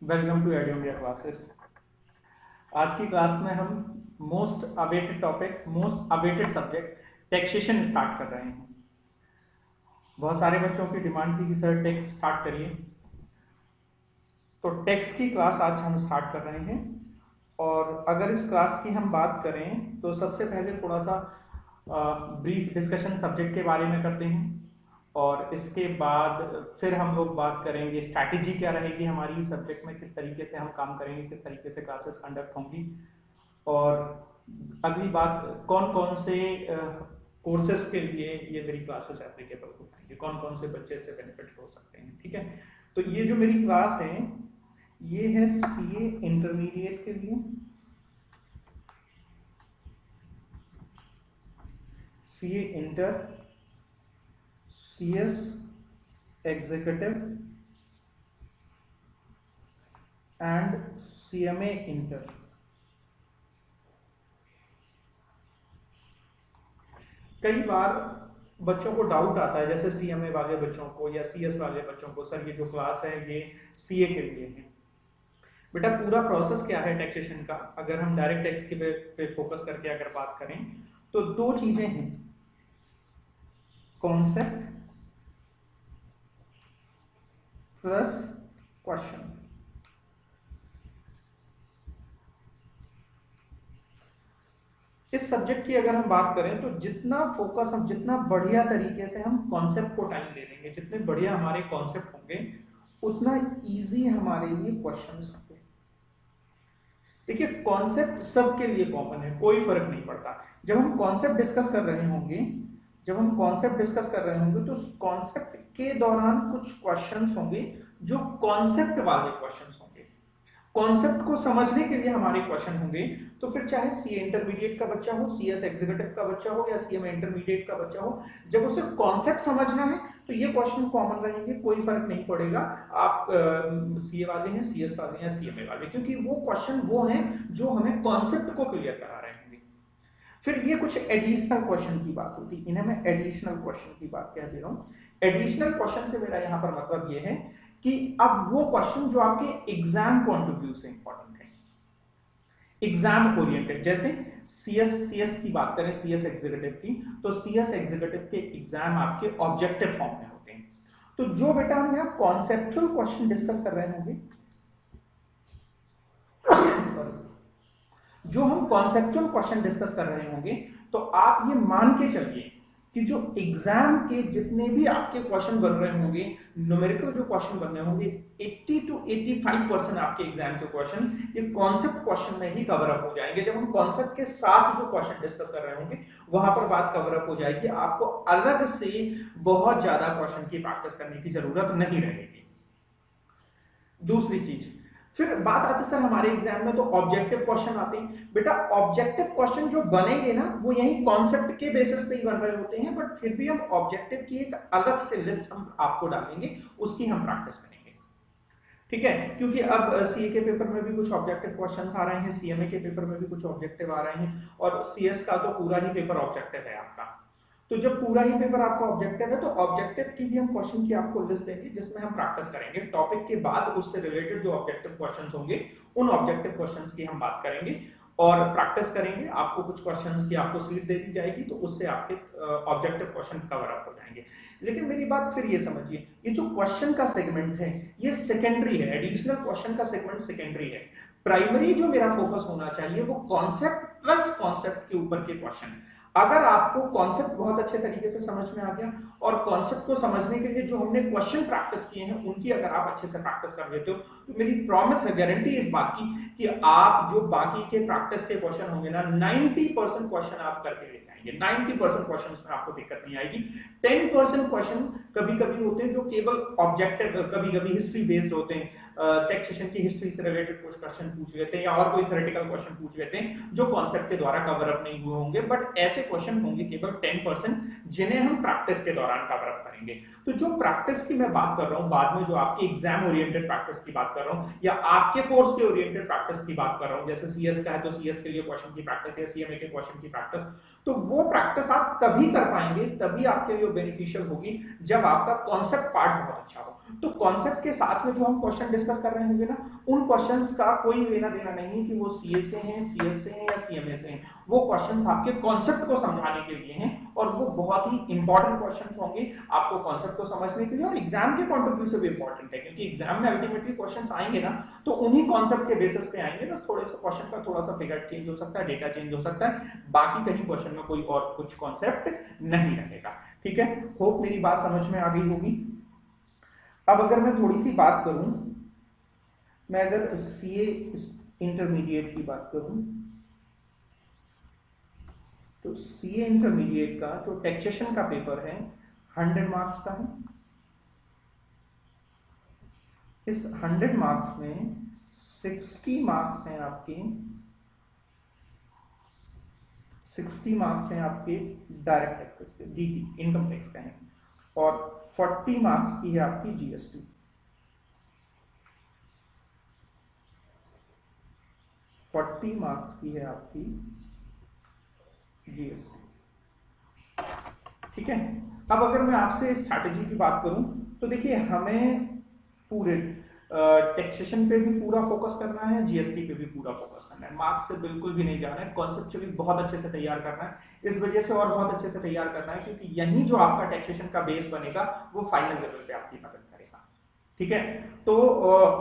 Welcome to ed India classes. आज की class में हम most awaited topic, most awaited subject taxation start कर रहे हैं। बहुत सारे बच्चों की डिमांड थी कि सर टैक्स स्टार्ट करिए, तो टैक्स की क्लास आज हम स्टार्ट कर रहे हैं। और अगर इस क्लास की हम बात करें तो सबसे पहले थोड़ा सा ब्रीफ डिस्कशन सब्जेक्ट के बारे में करते हैं, और इसके बाद फिर हम लोग बात करेंगे स्ट्रैटेजी क्या रहेगी हमारी इस सब्जेक्ट में, किस तरीके से हम काम करेंगे, किस तरीके से क्लासेस कंडक्ट होंगी। और अगली बात, कौन कौन से कोर्सेज के लिए ये मेरी क्लासेस एप्लीकेबल हो पाएंगे, कौन कौन से बच्चे इससे बेनिफिट हो सकते हैं। ठीक है, तो ये जो मेरी क्लास है ये है सीए इंटरमीडिएट के लिए, CA inter, CS executive and CMA inter. कई बार बच्चों को डाउट आता है, जैसे सीएमए वाले बच्चों को या सीएस वाले बच्चों को, सर ये जो क्लास है ये सीए के लिए है। बेटा पूरा प्रोसेस क्या है टैक्सेशन का, अगर हम डायरेक्ट टैक्स के पे फोकस करके अगर बात करें तो दो चीजें हैं, कॉन्सेप्ट प्लस क्वेश्चन। इस सब्जेक्ट की अगर हम बात करें तो जितना फोकस हम, जितना बढ़िया तरीके से हम कॉन्सेप्ट को टाइम दे देंगे, जितने बढ़िया हमारे कॉन्सेप्ट होंगे उतना इजी हमारे लिए क्वेश्चंस होंगे। देखिए कॉन्सेप्ट सबके लिए कॉमन है, कोई फर्क नहीं पड़ता। जब हम कॉन्सेप्ट डिस्कस कर रहे होंगे, जब हम कॉन्सेप्ट डिस्कस कर रहे होंगे तो कॉन्सेप्ट के दौरान कुछ क्वेश्चंस होंगे जो कॉन्सेप्ट वाले क्वेश्चंस होंगे, कॉन्सेप्ट को समझने के लिए हमारे क्वेश्चन होंगे। तो फिर चाहे सीए इंटरमीडिएट का बच्चा हो, सीएस एग्जीक्यूटिव का बच्चा हो या सीएमए इंटरमीडिएट का बच्चा हो, जब उसे कॉन्सेप्ट समझना है तो ये क्वेश्चन कॉमन रहेंगे, कोई फर्क नहीं पड़ेगा आप सीए वाले हैं, सीएस वाले हैं या सीएमए वाले, क्योंकि वो क्वेश्चन वो हैं जो हमें कॉन्सेप्ट को क्लियर करा रहे होंगे। फिर ये कुछ एडिशनल क्वेश्चन की बात होती है, इन्हें मैं एडिशनल क्वेश्चन की बात कह दे रहा हूँ। एडिशनल क्वेश्चन से मेरा यहाँ पर मतलब ये है कि अब वो क्वेश्चन जो आपके एग्जाम पॉइंट ऑफ व्यू से इंपॉर्टेंट है, एग्जाम ओरिएंटेड। जैसे सीएस की बात करें, सीएस एग्जीक्यूटिव की, तो सीएस एग्जीक्यूटिव के एग्जाम आपके ऑब्जेक्टिव फॉर्म में होते हैं। तो जो बेटा हम यहाँ कॉन्सेप्चुअल क्वेश्चन डिस्कस कर रहे होंगे, जो हम कॉन्सेप्चुअल क्वेश्चन डिस्कस कर रहे होंगे, तो आप ये मान के चलिए कि जो एग्जाम के जितने भी आपके क्वेश्चन बन रहे होंगे, न्यूमेरिकल जो क्वेश्चन बन रहे होंगे, 80 to 85% आपके एग्जाम के क्वेश्चन ये कॉन्सेप्ट क्वेश्चन में ही कवर अप हो जाएंगे। जब हम कॉन्सेप्ट के साथ जो क्वेश्चन डिस्कस कर रहे होंगे वहां पर बात कवर अप हो जाएगी, आपको अलग से बहुत ज्यादा क्वेश्चन की प्रैक्टिस करने की जरूरत नहीं रहेगी। दूसरी चीज, फिर बात आती सर हमारे एग्जाम में तो ऑब्जेक्टिव क्वेश्चन आते हैं। बेटा ऑब्जेक्टिव क्वेश्चन जो बनेंगे ना वो यही कॉन्सेप्ट के बेसिस पे ही बन रहे होते हैं, बट फिर भी हम ऑब्जेक्टिव की एक अलग से लिस्ट हम आपको डालेंगे, उसकी हम प्रैक्टिस करेंगे। ठीक है, क्योंकि अब सीए के पेपर में भी कुछ ऑब्जेक्टिव क्वेश्चंस आ रहे हैं, सीएमए के पेपर में भी कुछ ऑब्जेक्टिव आ रहे हैं, और सीएस का तो पूरा ही पेपर ऑब्जेक्टिव है आपका। तो जब पूरा ही पेपर आपका ऑब्जेक्टिव है तो ऑब्जेक्टिव की भी हम क्वेश्चन की आपको लिस्ट देंगे जिसमें हम प्रैक्टिस करेंगे। टॉपिक के बाद उससे रिलेटेड जो ऑब्जेक्टिव क्वेश्चंस होंगे उन ऑब्जेक्टिव क्वेश्चंस की हम बात करेंगे और प्रैक्टिस करेंगे। आपको कुछ क्वेश्चंस की आपको सीट दे दी जाएगी, तो उससे आपके ऑब्जेक्टिव क्वेश्चन कवर अप हो जाएंगे। लेकिन मेरी बात फिर ये समझिए, ये जो क्वेश्चन का सेगमेंट है ये सेकेंडरी है, एडिशनल क्वेश्चन का सेगमेंट सेकेंडरी है। प्राइमरी जो मेरा फोकस होना चाहिए वो कॉन्सेप्ट प्लस कॉन्सेप्ट के ऊपर के क्वेश्चन। अगर आपको कॉन्सेप्ट बहुत अच्छे तरीके से समझ में आ गया और कॉन्सेप्ट को समझने के लिए जो हमने क्वेश्चन प्रैक्टिस किए हैं उनकी अगर आप अच्छे से प्रैक्टिस कर लेते हो, तो मेरी प्रॉमिस है, गारंटी इस बात की कि आप जो बाकी के प्रैक्टिस के क्वेश्चन होंगे ना, 90% क्वेश्चन आप करके लेके आएंगे। 90% क्वेश्चन में आपको दिक्कत नहीं आएगी। 10% क्वेश्चन कभी कभी होते हैं जो केवल ऑब्जेक्टिव, कभी कभी हिस्ट्री बेस्ड होते हैं, टैक्सेशन की हिस्ट्री से रिलेटेड कुछ क्वेश्चन पूछ लेते हैं या और कोई थ्योरेटिकल क्वेश्चन पूछ लेते हैं जो कॉन्सेप्ट के द्वारा कवर अप नहीं हुए होंगे, बट ऐसे क्वेश्चन होंगे केवल 10% जिन्हें हम प्रैक्टिस के दौरान कवर अप करेंगे। तो जो प्रैक्टिस की मैं बात कर रहा हूं, बाद में जो आपकी एग्जाम ओरिएंटेड प्रैक्टिस की बात कर रहा हूं या आपके कोर्स के ओरिएंटेड प्रैक्टिस की बात कर रहा हूं, जैसे सीएस का है तो सीएस के लिए क्वेश्चन की प्रैक्टिस या सीएमए के क्वेश्चन की प्रैक्टिस, तो वो प्रैक्टिस आप तभी कर पाएंगे, तभी आपके लिए बेनिफिशियल होगी जब आपका कॉन्सेप्ट पार्ट बहुत अच्छा हो। तो कॉन्सेप्ट के साथ में जो हम क्वेश्चन डिस्कस कर रहे होंगे ना, उन क्वेश्चंस का कोई लेना देना नहीं है कि वो सीए से हैं, सीएस से हैं या सीएमए से हैं। वो क्वेश्चंस आपके कॉन्सेप्ट को समझाने के लिए हैं और वो बहुत ही इंपॉर्टेंट क्वेश्चंस होंगे आपको कॉन्सेप्ट को समझने के लिए, और एग्जाम के पॉइंट ऑफ व्यू से भी इंपॉर्टेंट है, क्योंकि एग्जाम में अल्टीमेटली क्वेश्चंस आएंगे ना तो उन्हीं कॉन्सेप्ट के बेसिस पे आएंगे। बस थोड़े से क्वेश्चन का थोड़ा सा फिगर चेंज हो सकता है, डेटा चेंज हो सकता है, बाकी कहीं क्वेश्चन में कोई और कुछ कॉन्सेप्ट नहीं रहेगा। ठीक है, होप मेरी बात समझ में आ गई होगी। अब अगर मैं थोड़ी सी बात करूं, मैं अगर सीए इंटरमीडिएट की बात करूं, तो सीए इंटरमीडिएट का जो टैक्सेशन का पेपर है 100 मार्क्स का है। इस 100 मार्क्स में 60 मार्क्स हैं आपके, 60 मार्क्स हैं आपके डायरेक्ट टैक्सेस के, डीटी इनकम टैक्स का है, और 40 मार्क्स की है आपकी जीएसटी। 40 मार्क्स की है आपकी जीएसटी। ठीक है, अब अगर मैं आपसे स्ट्रैटेजी की बात करूं तो देखिए, हमें पूरे टैक्सेशन पे भी पूरा फोकस करना है, जीएसटी पे भी पूरा फोकस करना है, मार्क्स से बिल्कुल भी नहीं जाना है, कॉन्सेप्चुअली बहुत अच्छे से तैयार करना है। इस वजह से और बहुत अच्छे से तैयार करना है क्योंकि यही जो आपका टैक्सेशन का बेस बनेगा वो फाइनल लेवल पे आपकी मदद करेगा। ठीक है, तो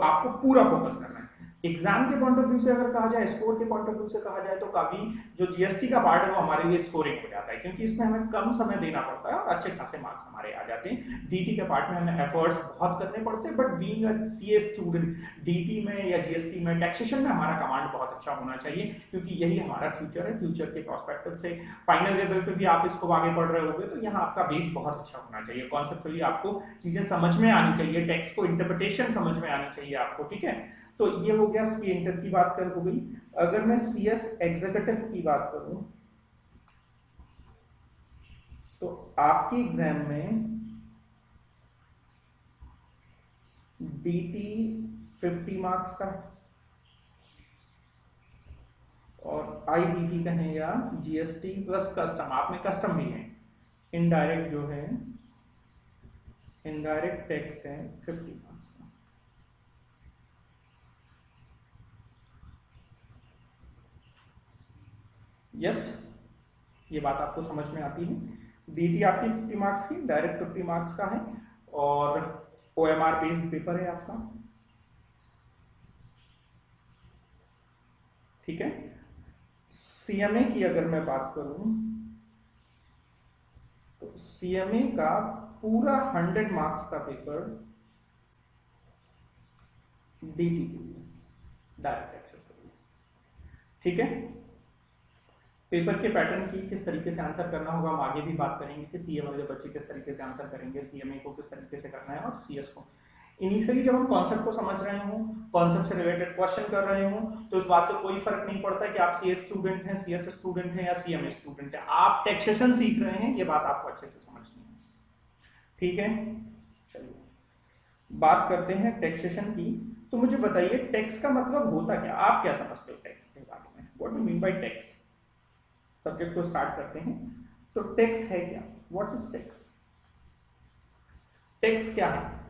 आपको पूरा फोकस करना है। एग्जाम के पॉइंट ऑफ व्यू से अगर कहा जाए, स्कोर के पॉइंट ऑफ व्यू से कहा जाए, तो काफी जो जीएसटी का पार्ट है वो हमारे लिए स्कोरिंग हो जाता है, क्योंकि इसमें हमें कम समय देना पड़ता है और अच्छे खासे मार्क्स हमारे आ जाते हैं। डीटी के पार्ट में हमें एफर्ट्स बहुत करने पड़ते हैं, but being a CA student, DT में या जीएसटी में, टैक्सेशन में हमारा कमांड बहुत अच्छा होना चाहिए, क्योंकि यही हमारा फ्यूचर है। फ्यूचर के प्रोस्पेक्टिव से फाइनल लेवल पे भी आप इसको आगे पढ़ रहे होगे तो यहाँ आपका बेस बहुत अच्छा होना चाहिए, कॉन्सेप्चुअली आपको चीजें समझ में आनी चाहिए, टेक्स्ट को इंटरप्रिटेशन समझ में आनी चाहिए आपको। ठीक है, तो ये हो गया सी इंटर की बात कर हो गई। अगर मैं सीएस एग्जीक्यूटिव की बात करूं तो आपके एग्जाम में डीटी 50 मार्क्स का है और आईडीटी का है या जीएसटी प्लस कस्टम, आप में कस्टम भी है, इनडायरेक्ट जो है इनडायरेक्ट टैक्स है 50 मार्क्स का। यस, ये बात आपको समझ में आती है। डीटी आपकी 50 मार्क्स की, डायरेक्ट 50 मार्क्स का है और ओएमआर बेस्ड पेपर है आपका। ठीक है, सीएमए की अगर मैं बात करूं तो सीएमए का पूरा 100 मार्क्स का पेपर डीटी के लिए, डायरेक्ट टैक्सेस के लिए। ठीक है, पेपर के पैटर्न की किस तरीके से आंसर करना होगा हम आगे भी बात करेंगे कि सीए वाले बच्चे किस तरीके से आंसर करेंगे, सीएमए को किस तरीके से करना है और सीएस को। इनिशियली जब हम कॉन्सेप्ट को समझ रहे हो, कॉन्सेप्ट से रिलेटेड क्वेश्चन कर रहे हो, तो इस बात से कोई फर्क नहीं पड़ता कि आप सीएस स्टूडेंट हैं, सीएस स्टूडेंट हैं या सीएमए स्टूडेंट हैं, आप टैक्सेशन सीख रहे हैं, ये बात आपको अच्छे से समझनी है। ठीक है, चलिए बात करते हैं टैक्सेशन की। तो मुझे बताइए टैक्स का मतलब होता क्या, आप क्या समझते हो टैक्स के बारे में, what do mean by tax. Subject को स्टार्ट करते हैं। तो टैक्स है क्या, व्हाट इज टैक्स। टैक्स क्या है,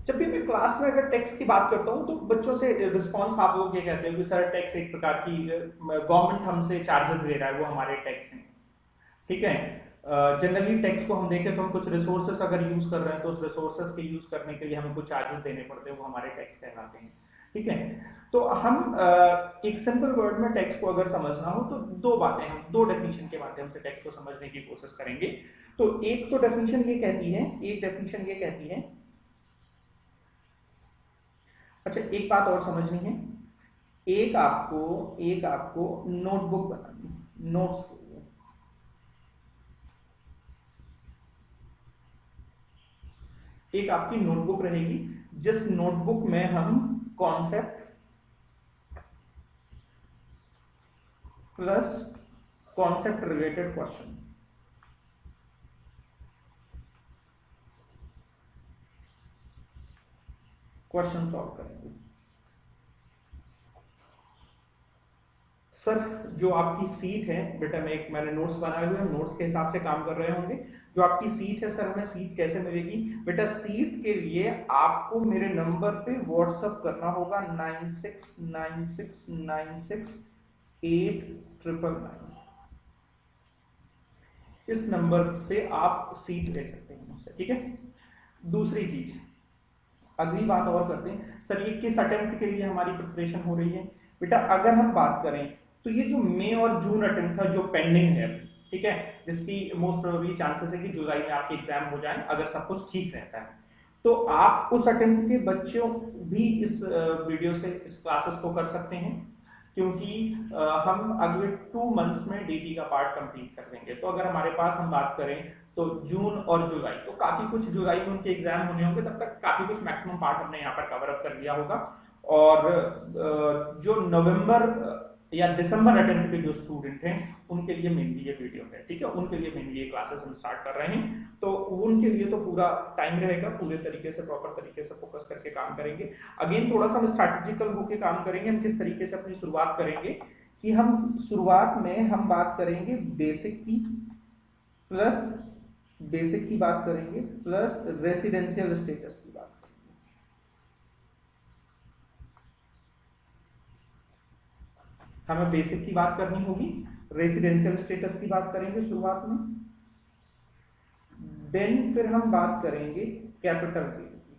जब भी मैं क्लास में अगर टैक्स की बात करता हूं तो बच्चों से रिस्पांस आप लोग ये कहते हो कि सर टैक्स एक प्रकार की गवर्नमेंट हमसे चार्जेस ले रहा है, वो हमारे टैक्स हैं। ठीक है, जनरली टैक्स को हम देखें तो हम कुछ रिसोर्सेस अगर यूज कर रहे हैं तो उस रिसोर्सेस के यूज करने के लिए हमें कुछ चार्जेस देने पड़ते हैं, वो हमारे टैक्स कहलाते हैं। ठीक है, तो हम एक सिंपल वर्ड में टैक्स को अगर समझना हो तो दो बातें, हम दो डेफिनेशन के माध्यम से टैक्स को समझने की कोशिश करेंगे। तो एक तो डेफिनेशन ये कहती है, एक डेफिनेशन ये कहती है, अच्छा एक बात और समझनी है, एक आपको नोटबुक बनानी, नोट्स के लिए। एक आपकी नोटबुक रहेगी जिस नोटबुक में हम concept plus concept related question solve करेंगे। सर जो आपकी सीट है बेटा, मैंने नोट्स बनाए हुए हैं, नोट्स के हिसाब से काम कर रहे होंगे। जो आपकी सीट है सर, हमें सीट कैसे मिलेगी बेटा? सीट के लिए आपको मेरे नंबर पे व्हाट्सअप करना होगा 9696968999। इस नंबर से आप सीट ले सकते हैं मुझसे, ठीक है। दूसरी चीज, अगली बात और करते हैं सर, ये किस अटेम्प्ट के लिए हमारी प्रिपरेशन हो रही है बेटा? अगर हम बात करें तो ये जो मई और जून अटेम्प्ट था जो पेंडिंग है, ठीक है, जिसकी मोस्ट प्रोबेबली चांसेस है कि जुलाई में आपके एग्जाम हो जाए अगर सब कुछ ठीक रहता है, तो आप उस अटेम्प्ट के बच्चों भी इस वीडियो से इस क्लासेस को कर सकते हैं, क्योंकि हम अगले 2 मंथ्स में डीटी का पार्ट कंप्लीट कर देंगे। तो अगर हमारे पास हम बात करें तो जून और जुलाई, तो काफी कुछ जुलाई में उनके एग्जाम होने होंगे, तब तक काफी कुछ मैक्सिमम पार्ट हमने यहाँ पर कवर अप कर लिया होगा। और जो नवंबर या दिसंबर अटेम्प्ट के जो स्टूडेंट हैं उनके लिए मेनली ये वीडियो है, ठीक है, उनके लिए मेनली ये क्लासेस हम स्टार्ट कर रहे हैं। तो उनके लिए तो पूरा टाइम रहेगा, पूरे तरीके से प्रॉपर तरीके से फोकस करके काम करेंगे। अगेन थोड़ा सा हम स्ट्रैटेजिकल होकर काम करेंगे। हम किस तरीके से अपनी शुरुआत करेंगे कि हम शुरुआत में हम बात करेंगे बेसिक की बात करेंगे प्लस रेसिडेंशियल स्टेटस की बात करेंगे। हमें बेसिक की बात करनी होगी, रेसिडेंशियल स्टेटस की बात करेंगे शुरुआत में, देन फिर हम बात करेंगे कैपिटल गेन की।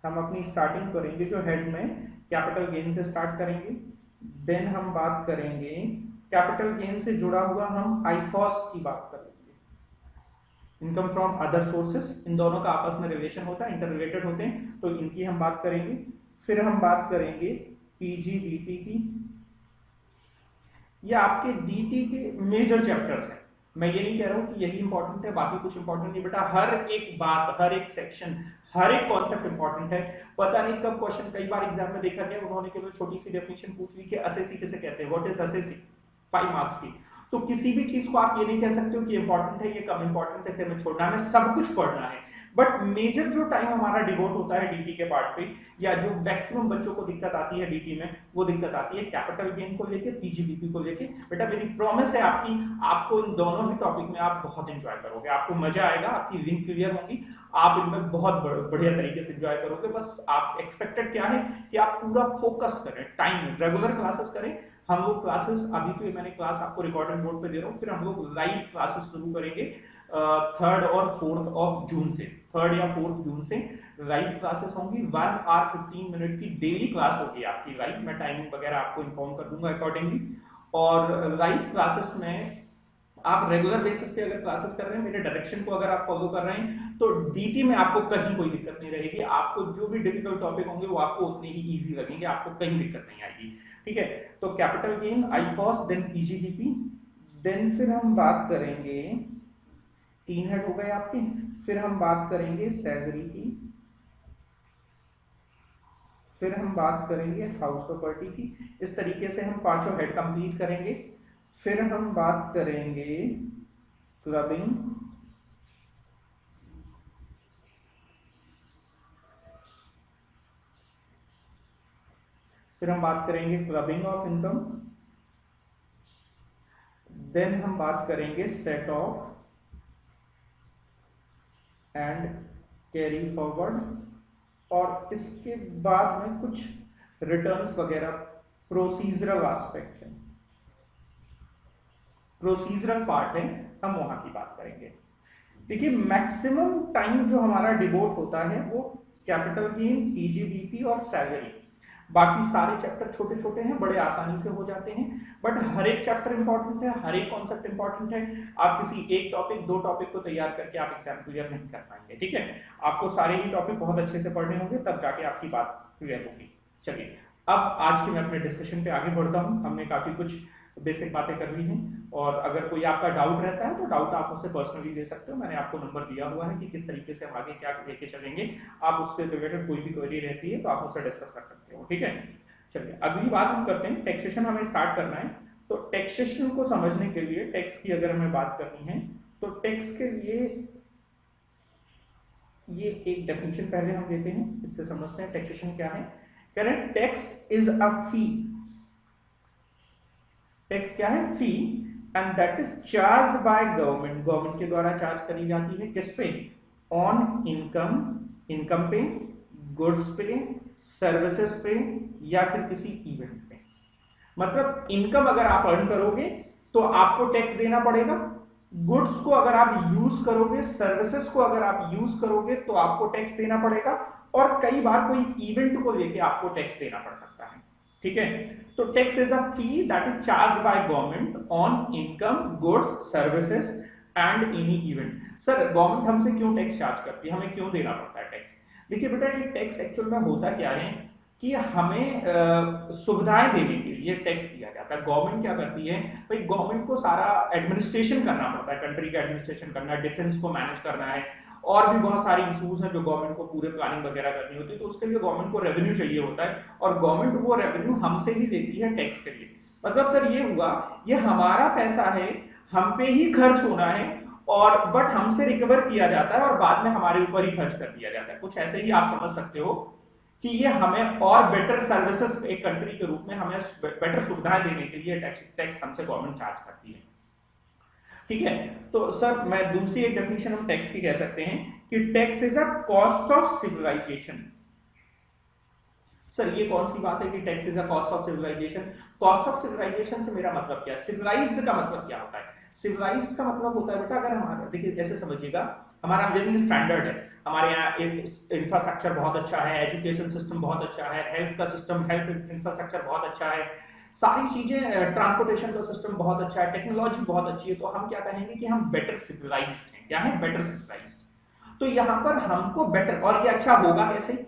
हम अपनी स्टार्टिंग करेंगे जो हेड में कैपिटल गेन से स्टार्ट करेंगे। देन हम बात करेंगे कैपिटल गेन से जुड़ा हुआ हम आईफॉस की बात करेंगे, इनकम फ्रॉम अदर सोर्सेस। इन दोनों का आपस में रिलेशन होता है, इंटर रिलेटेड होते हैं, तो इनकी हम बात करेंगे। फिर हम बात करेंगे पीजीडीटी की। ये आपके डीटी के मेजर चैप्टर्स हैं। मैं ये नहीं कह रहा हूं कि यही इंपॉर्टेंट है बाकी कुछ इंपॉर्टेंट नहीं बेटा, हर एक बात, हर एक सेक्शन, हर एक कॉन्सेप्ट इंपॉर्टेंट है। पता नहीं कब क्वेश्चन, कई बार एग्जाम में देखा गया उन्होंने केवल छोटी सी डेफिनेशन पूछ ली कि असेसी किसे कहते हैं, व्हाट इज असेसी, 5 मार्क्स की। तो किसी भी चीज को आप ये नहीं कह सकते हो कि इंपॉर्टेंट है, ये कम इंपॉर्टेंट है, इसे हमें छोड़ना है, हमें सब कुछ पढ़ना है। बट मेजर जो टाइम हमारा डिवोट होता है डीटी के पार्ट पे, या जो मैक्सिमम बच्चों को दिक्कत आती है डीटी में, वो दिक्कत आती है कैपिटल गेन को लेके, पीजीबीपी को लेके। बेटा मेरी प्रॉमिस है आपकी, आपको इन दोनों ही टॉपिक में आप बहुत एंजॉय करोगे, आपको मजा आएगा, आपकी लिंक क्लियर होंगी, आप इनमें बहुत बढ़िया तरीके से एंजॉय करोगे। बस आप एक्सपेक्टेड क्या है कि आप पूरा फोकस करें, टाइम रेगुलर क्लासेस करें। हम लोग क्लासेस, अभी तो मैंने क्लास आपको रिकॉर्डेड बोर्ड पे दे रहा हूँ, फिर हम लोग लाइव क्लासेस शुरू करेंगे 3rd और 4th ऑफ जून से, 3rd या 4th जून से लाइव क्लासेस होंगी। 1 आवर 15 मिनट की डेली क्लास होगी आपकी लाइव। मैं टाइमिंग वगैरह आपको इन्फॉर्म कर दूंगा अकॉर्डिंगली। और लाइव क्लासेस में आप रेगुलर बेसिस पे अगर क्लासेस कर रहे हैं, मेरे डायरेक्शन को अगर आप फॉलो कर रहे हैं, तो डीटी में आपको कहीं कोई दिक्कत नहीं रहेगी। आपको जो भी डिफिकल्ट टॉपिक होंगे वो आपको उतने ही इजी लगेंगे, आपको कहीं दिक्कत नहीं आएगी, ठीक है। तो कैपिटल गेन, आईफॉस, देन पीजीडीपी, देन फिर हम बात करेंगे, 3 हेड हो गए आपके। फिर हम बात करेंगे सैलरी की, फिर हम बात करेंगे हाउस प्रॉपर्टी की। इस तरीके से हम 5 हेड कंप्लीट करेंगे। फिर हम बात करेंगे क्लबिंग, फिर हम बात करेंगे क्लबिंग ऑफ इनकम, देन हम बात करेंगे set of and carry forward, और इसके बाद में कुछ रिटर्न्स वगैरह प्रोसीजरल एस्पेक्ट है, प्रोसीजरल पार्ट है, हम वहां की बात करेंगे। देखिए मैक्सिमम टाइम जो हमारा डिवोट होता है वो कैपिटल गेन, पीजीबीपी और सैलरी। बाकी सारे चैप्टर छोटे छोटे हैं, बड़े आसानी से हो जाते हैं, बट हर एक चैप्टर इंपॉर्टेंट है, हर एक कॉन्सेप्ट इंपॉर्टेंट है। आप किसी एक टॉपिक, 2 टॉपिक को तैयार करके आप एग्जाम क्लियर नहीं कर पाएंगे, ठीक है। आपको सारे ही टॉपिक बहुत अच्छे से पढ़ने होंगे, तब जाके आपकी बात क्लियर होगी। चलिए अब आज के मैं अपने डिस्कशन पे आगे बढ़ता हूँ। हमने काफी कुछ बेसिक बातें कर ली हैं, और अगर कोई आपका डाउट रहता है तो डाउट आप मुझसे पर्सनली दे सकते हो। मैंने आपको नंबर दिया हुआ है कि किस तरीके से हम आगे क्या लेके चलेंगे। आप उससे रिलेटेड कोई भी क्वेरी रहती है तो आप मुझसे डिस्कस कर सकते हो, ठीक है। चलिए अगली बात हम करते हैं, टैक्सेशन हमें स्टार्ट करना है। तो टैक्सेशन को समझने के लिए, टैक्स की अगर हमें बात करनी है, तो टैक्स के लिए ये एक डेफिनेशन पहले हम लेते हैं, इससे समझते हैं टैक्सेशन क्या है। करें tax is a fee tax क्या है? Fee, and that is charge by government, government के द्वारा चार्ज करी जाती है। किस पे? ऑन इनकम, इनकम पे, गुड्स पे, सर्विसेज पे, या फिर किसी इवेंट पे। मतलब इनकम अगर आप अर्न करोगे तो आपको टैक्स देना पड़ेगा, गुड्स को अगर आप यूज करोगे, सर्विसेज को अगर आप यूज करोगे तो आपको टैक्स देना पड़ेगा, और कई बार कोई इवेंट को लेके आपको टैक्स देना पड़ सकता है। ठीक है, तो tax is a fee that is charged by government on income, goods, services and any event. Sir government हमसे क्यों टैक्स चार्ज करती है, हमें क्यों देना पड़ता है टैक्स? देखिए बेटा, ये टैक्स एक्चुअल में होता क्या है कि हमें सुविधाएं देने के लिए टैक्स दिया जाता है। गवर्नमेंट क्या करती है भाई, गवर्नमेंट को सारा एडमिनिस्ट्रेशन करना पड़ता है, कंट्री का एडमिनिस्ट्रेशन करना है, डिफेंस को मैनेज करना है, और भी बहुत सारी इश्यूज हैं जो गवर्नमेंट को पूरे प्लानिंग वगैरह करनी होती है, तो उसके लिए गवर्नमेंट को रेवेन्यू चाहिए होता है, और गवर्नमेंट वो रेवेन्यू हमसे ही देती है टैक्स के लिए। मतलब सर ये हुआ, ये हमारा पैसा है, हम पे ही खर्च होना है, और बट हमसे रिकवर किया जाता है और बाद में हमारे ऊपर ही खर्च कर दिया जाता है। कुछ ऐसे ही आप समझ सकते हो कि ये हमें और बेटर सर्विसेज एक कंट्री के रूप में हमें बेटर सुविधाएं देने के लिए टैक्स हमसे गवर्नमेंट चार्ज करती है। ठीक है, तो सर मैं दूसरी एक डेफिनेशन हम टैक्स की कह सकते हैं कि tax is a cost of civilisation. Sir ये कौन सी बात है कि tax is a cost of civilisation? Cost of civilisation से मेरा मतलब क्या है? सिविलाइज्ड का मतलब क्या होता है? सिविलाइज्ड का मतलब होता है बेटा, अगर हमारा देखिए ऐसे समझिएगा, हमारा लिविंग स्टैंडर्ड है, हमारे यहाँ इंफ्रास्ट्रक्चर बहुत अच्छा है, एजुकेशन सिस्टम बहुत अच्छा है, हेल्थ का सिस्टम, हेल्थ इंफ्रास्ट्रक्चर बहुत अच्छा है, सारी चीजें, ट्रांसपोर्टेशन का सिस्टम बहुत अच्छा है, टेक्नोलॉजी बहुत अच्छी है, तो हम क्या कहेंगे कि हम बेटर सिविलाइज्ड हैं। क्या है? Better civilised. तो यहाँ पर हमको बेटर, और ये अच्छा होगा कैसे?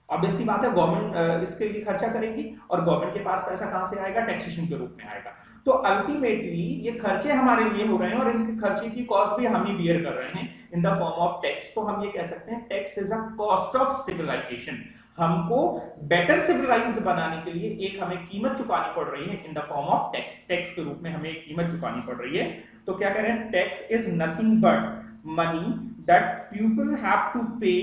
ऑब्वियस सी बात है, गवर्नमेंट इसके लिए खर्चा करेगी, और गवर्नमेंट के पास पैसा कहां से आएगा? टैक्सेशन के रूप में आएगा। तो अल्टीमेटली ये खर्चे हमारे लिए हो रहे हैं, और इनके खर्चे की कॉस्ट भी हम ही बियर कर रहे हैं in the form of tax. तो हम ये कह सकते हैं tax is a cost of civilisation. हमको बेटर सिविलाइज्ड बनाने के लिए एक हमें कीमत चुकानी पड़ रही है इन the form of tax. Tax के रूप में हमें एक कीमत चुकानी पड़ रही है। तो क्या करें? Tax is nothing but money that people have to pay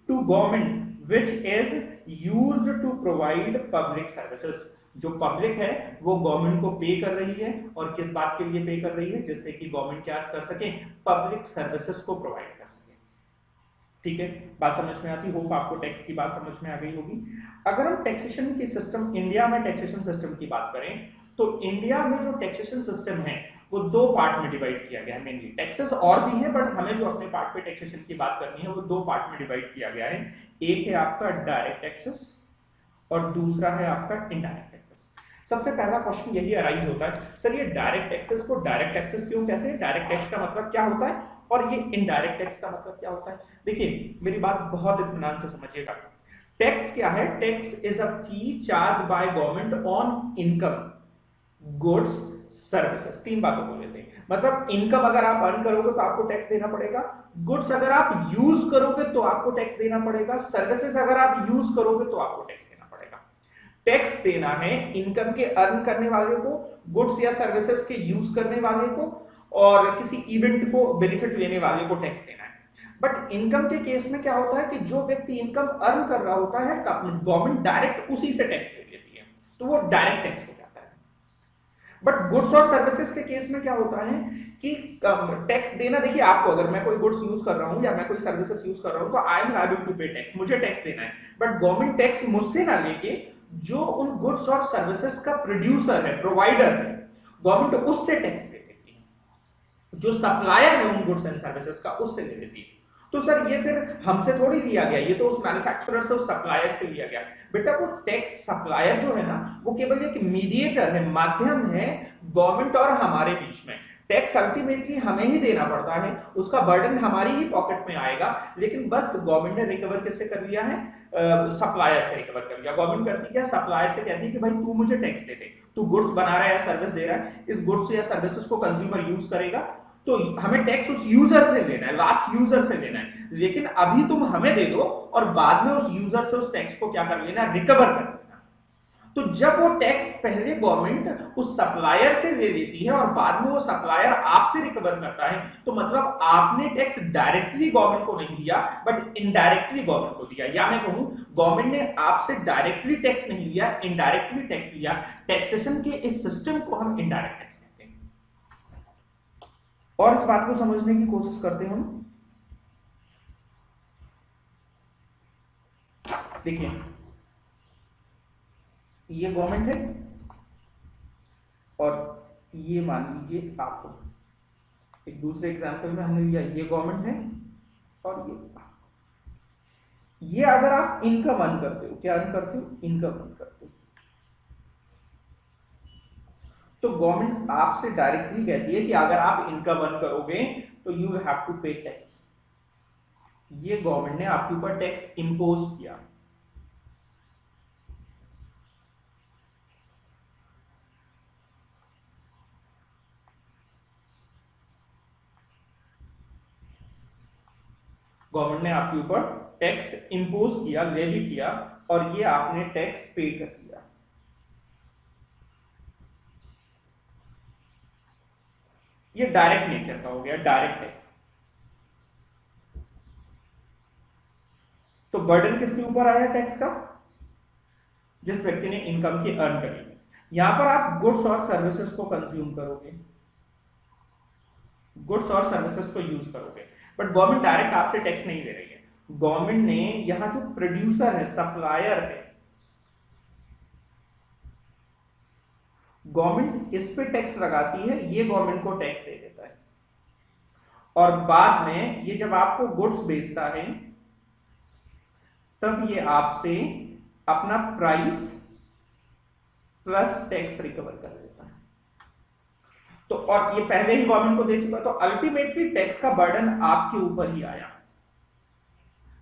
to government which is used to provide public services। जो पब्लिक है वो गवर्नमेंट को पे कर रही है, और किस बात के लिए पे कर रही है? जिससे कि गवर्नमेंट क्या कर सके? पब्लिक सर्विसेज को प्रोवाइड कर सके। ठीक है, बात समझ में आती? होप आपको टैक्स की बात समझ में आ गई होगी। अगर हम टैक्सेशन की सिस्टम, इंडिया में टैक्सेशन सिस्टम की बात करें, तो इंडिया में जो टैक्सेशन सिस्टम है वो दो पार्ट में डिवाइड किया गया है। मेनली टैक्सेस और भी है, बट हमें जो अपने पार्ट पे टैक्सेशन की बात करनी है वो दो पार्ट में डिवाइड किया गया है। एक है आपका डायरेक्ट टैक्सेस, और दूसरा है आपका इनडायरेक्ट टैक्सेस। सबसे पहला क्वेश्चन यही अराइज होता है, सर ये डायरेक्ट टैक्सेस को डायरेक्ट टैक्सेस क्यों कहते हैं? डायरेक्ट टैक्स का मतलब क्या होता है, और ये इनडायरेक्ट टैक्स का मतलब क्या होता है? देखिए मेरी बात बहुत इत्मीनान से समझिएगा। टैक्स क्या है? Tax is a fee charged by government on income, goods, services. तीन बातों को लेते हैं। मतलब इनकम अगर आप अर्न करोगे तो आपको टैक्स देना पड़ेगा, गुड्स अगर आप यूज करोगे तो आपको टैक्स देना पड़ेगा, सर्विसेज अगर आप यूज करोगे तो आपको टैक्स देना पड़ेगा। टैक्स देना है इनकम के अर्न करने वाले को, गुड्स या सर्विसेज के यूज करने वाले को, और किसी इवेंट को बेनिफिट लेने वाले को टैक्स देना है। बट इनकम के केस में क्या होता है कि जो व्यक्ति इनकम अर्न कर रहा होता है, गवर्नमेंट डायरेक्ट उसी से टैक्स ले लेती है, तो वो डायरेक्ट टैक्स हो जाता है। बट गुड्स और सर्विसेज के केस में क्या होता है कि टैक्स देना, देखिए आपको, अगर मैं कोई गुड्स यूज कर रहा हूं या मैं कोई सर्विसेज यूज कर रहा हूं, तो आई एम लायबल टू पे टैक्स, मुझे टैक्स देना है। बट गवर्नमेंट टैक्स मुझसे ना लेके जो उन गुड्स और सर्विसेज का प्रोड्यूसर है, प्रोवाइडर है, गवर्नमेंट उससे टैक्स ले लेती है। जो सप्लायर है उन गुड्स एंड सर्विसेज का, उससे ले लेती है। तो सर ये फिर हमसे थोड़ी लिया गया, ये तो उस मैन्युफैक्चरर से, उस सप्लायर से लिया गया। बेटा वो टैक्स सप्लायर जो है ना, वो केवल एक मीडिएटर है, माध्यम है गवर्नमेंट और हमारे बीच में। टैक्स अल्टीमेटली हमें ही देना पड़ता है, उसका बर्डन हमारी ही पॉकेट में आएगा, लेकिन बस गवर्नमेंट ने रिकवर किससे कर लिया है? सप्लायर से रिकवर कर लिया। गवर्नमेंट करती क्या? सप्लायर से कहती है कि भाई तू मुझे टैक्स दे दे, तू गुड्स बना रहा है या सर्विस दे रहा है, इस गुड्स या सर्विसेज को कंज्यूमर यूज करेगा, तो हमें टैक्स उस यूजर से लेना है, लास्ट यूजर से लेना है। लेकिन अभी तुम हमें दे दो और बाद में उस यूजर से उस टैक्स को क्या कर लेना? रिकवर कर लेना। तो जब वो टैक्स पहले गवर्नमेंट उस सप्लायर से ले लेती है और बाद में वो सप्लायर आपसे रिकवर करता है, तो मतलब आपने टैक्स डायरेक्टली गवर्नमेंट को नहीं दिया बट इनडायरेक्टली गवर्नमेंट को दिया। या मैं कहूं गवर्नमेंट ने आपसे डायरेक्टली टैक्स नहीं लिया, इनडायरेक्टली टैक्स लिया। टैक्सेशन के इस सिस्टम को हम इनडायरेक्ट टैक्स कहते हैं। और इस बात को समझने की कोशिश करते हैं हम। देखिए ये गवर्नमेंट है और ये मान लीजिए आप हो। एक दूसरे एग्जांपल में हमने लिया ये गवर्नमेंट है और ये अगर आप इनकम अर्न करते हो, क्या अर्न करते हो? इनकम अर्न करते हो, तो गवर्नमेंट आपसे डायरेक्टली कहती है कि अगर आप इनकम अर्न करोगे तो यू हैव टू पे टैक्स। ये गवर्नमेंट ने आपके ऊपर टैक्स इंपोज किया। गवर्नमेंट ने आपके ऊपर टैक्स इंपोज किया, लेवी किया, और ये आपने टैक्स पे कर दिया। ये डायरेक्ट नेचर का हो गया, डायरेक्ट टैक्स। तो बर्डन किसके ऊपर आया टैक्स का? जिस व्यक्ति ने इनकम की अर्न करी। यहां पर आप गुड्स और सर्विसेज को कंज्यूम करोगे, गुड्स और सर्विसेज को यूज करोगे, बट गवर्नमेंट डायरेक्ट आपसे टैक्स नहीं ले रही है। गवर्नमेंट ने यहां जो प्रोड्यूसर है, सप्लायर है, गवर्नमेंट इस पे टैक्स लगाती है, ये गवर्नमेंट को टैक्स दे देता है। और बाद में ये जब आपको गुड्स बेचता है तब ये आपसे अपना प्राइस प्लस टैक्स रिकवर कर लेता है। तो और ये पहले ही गवर्नमेंट को दे चुका, तो अल्टीमेटली टैक्स का बर्डन आपके ऊपर ही आया।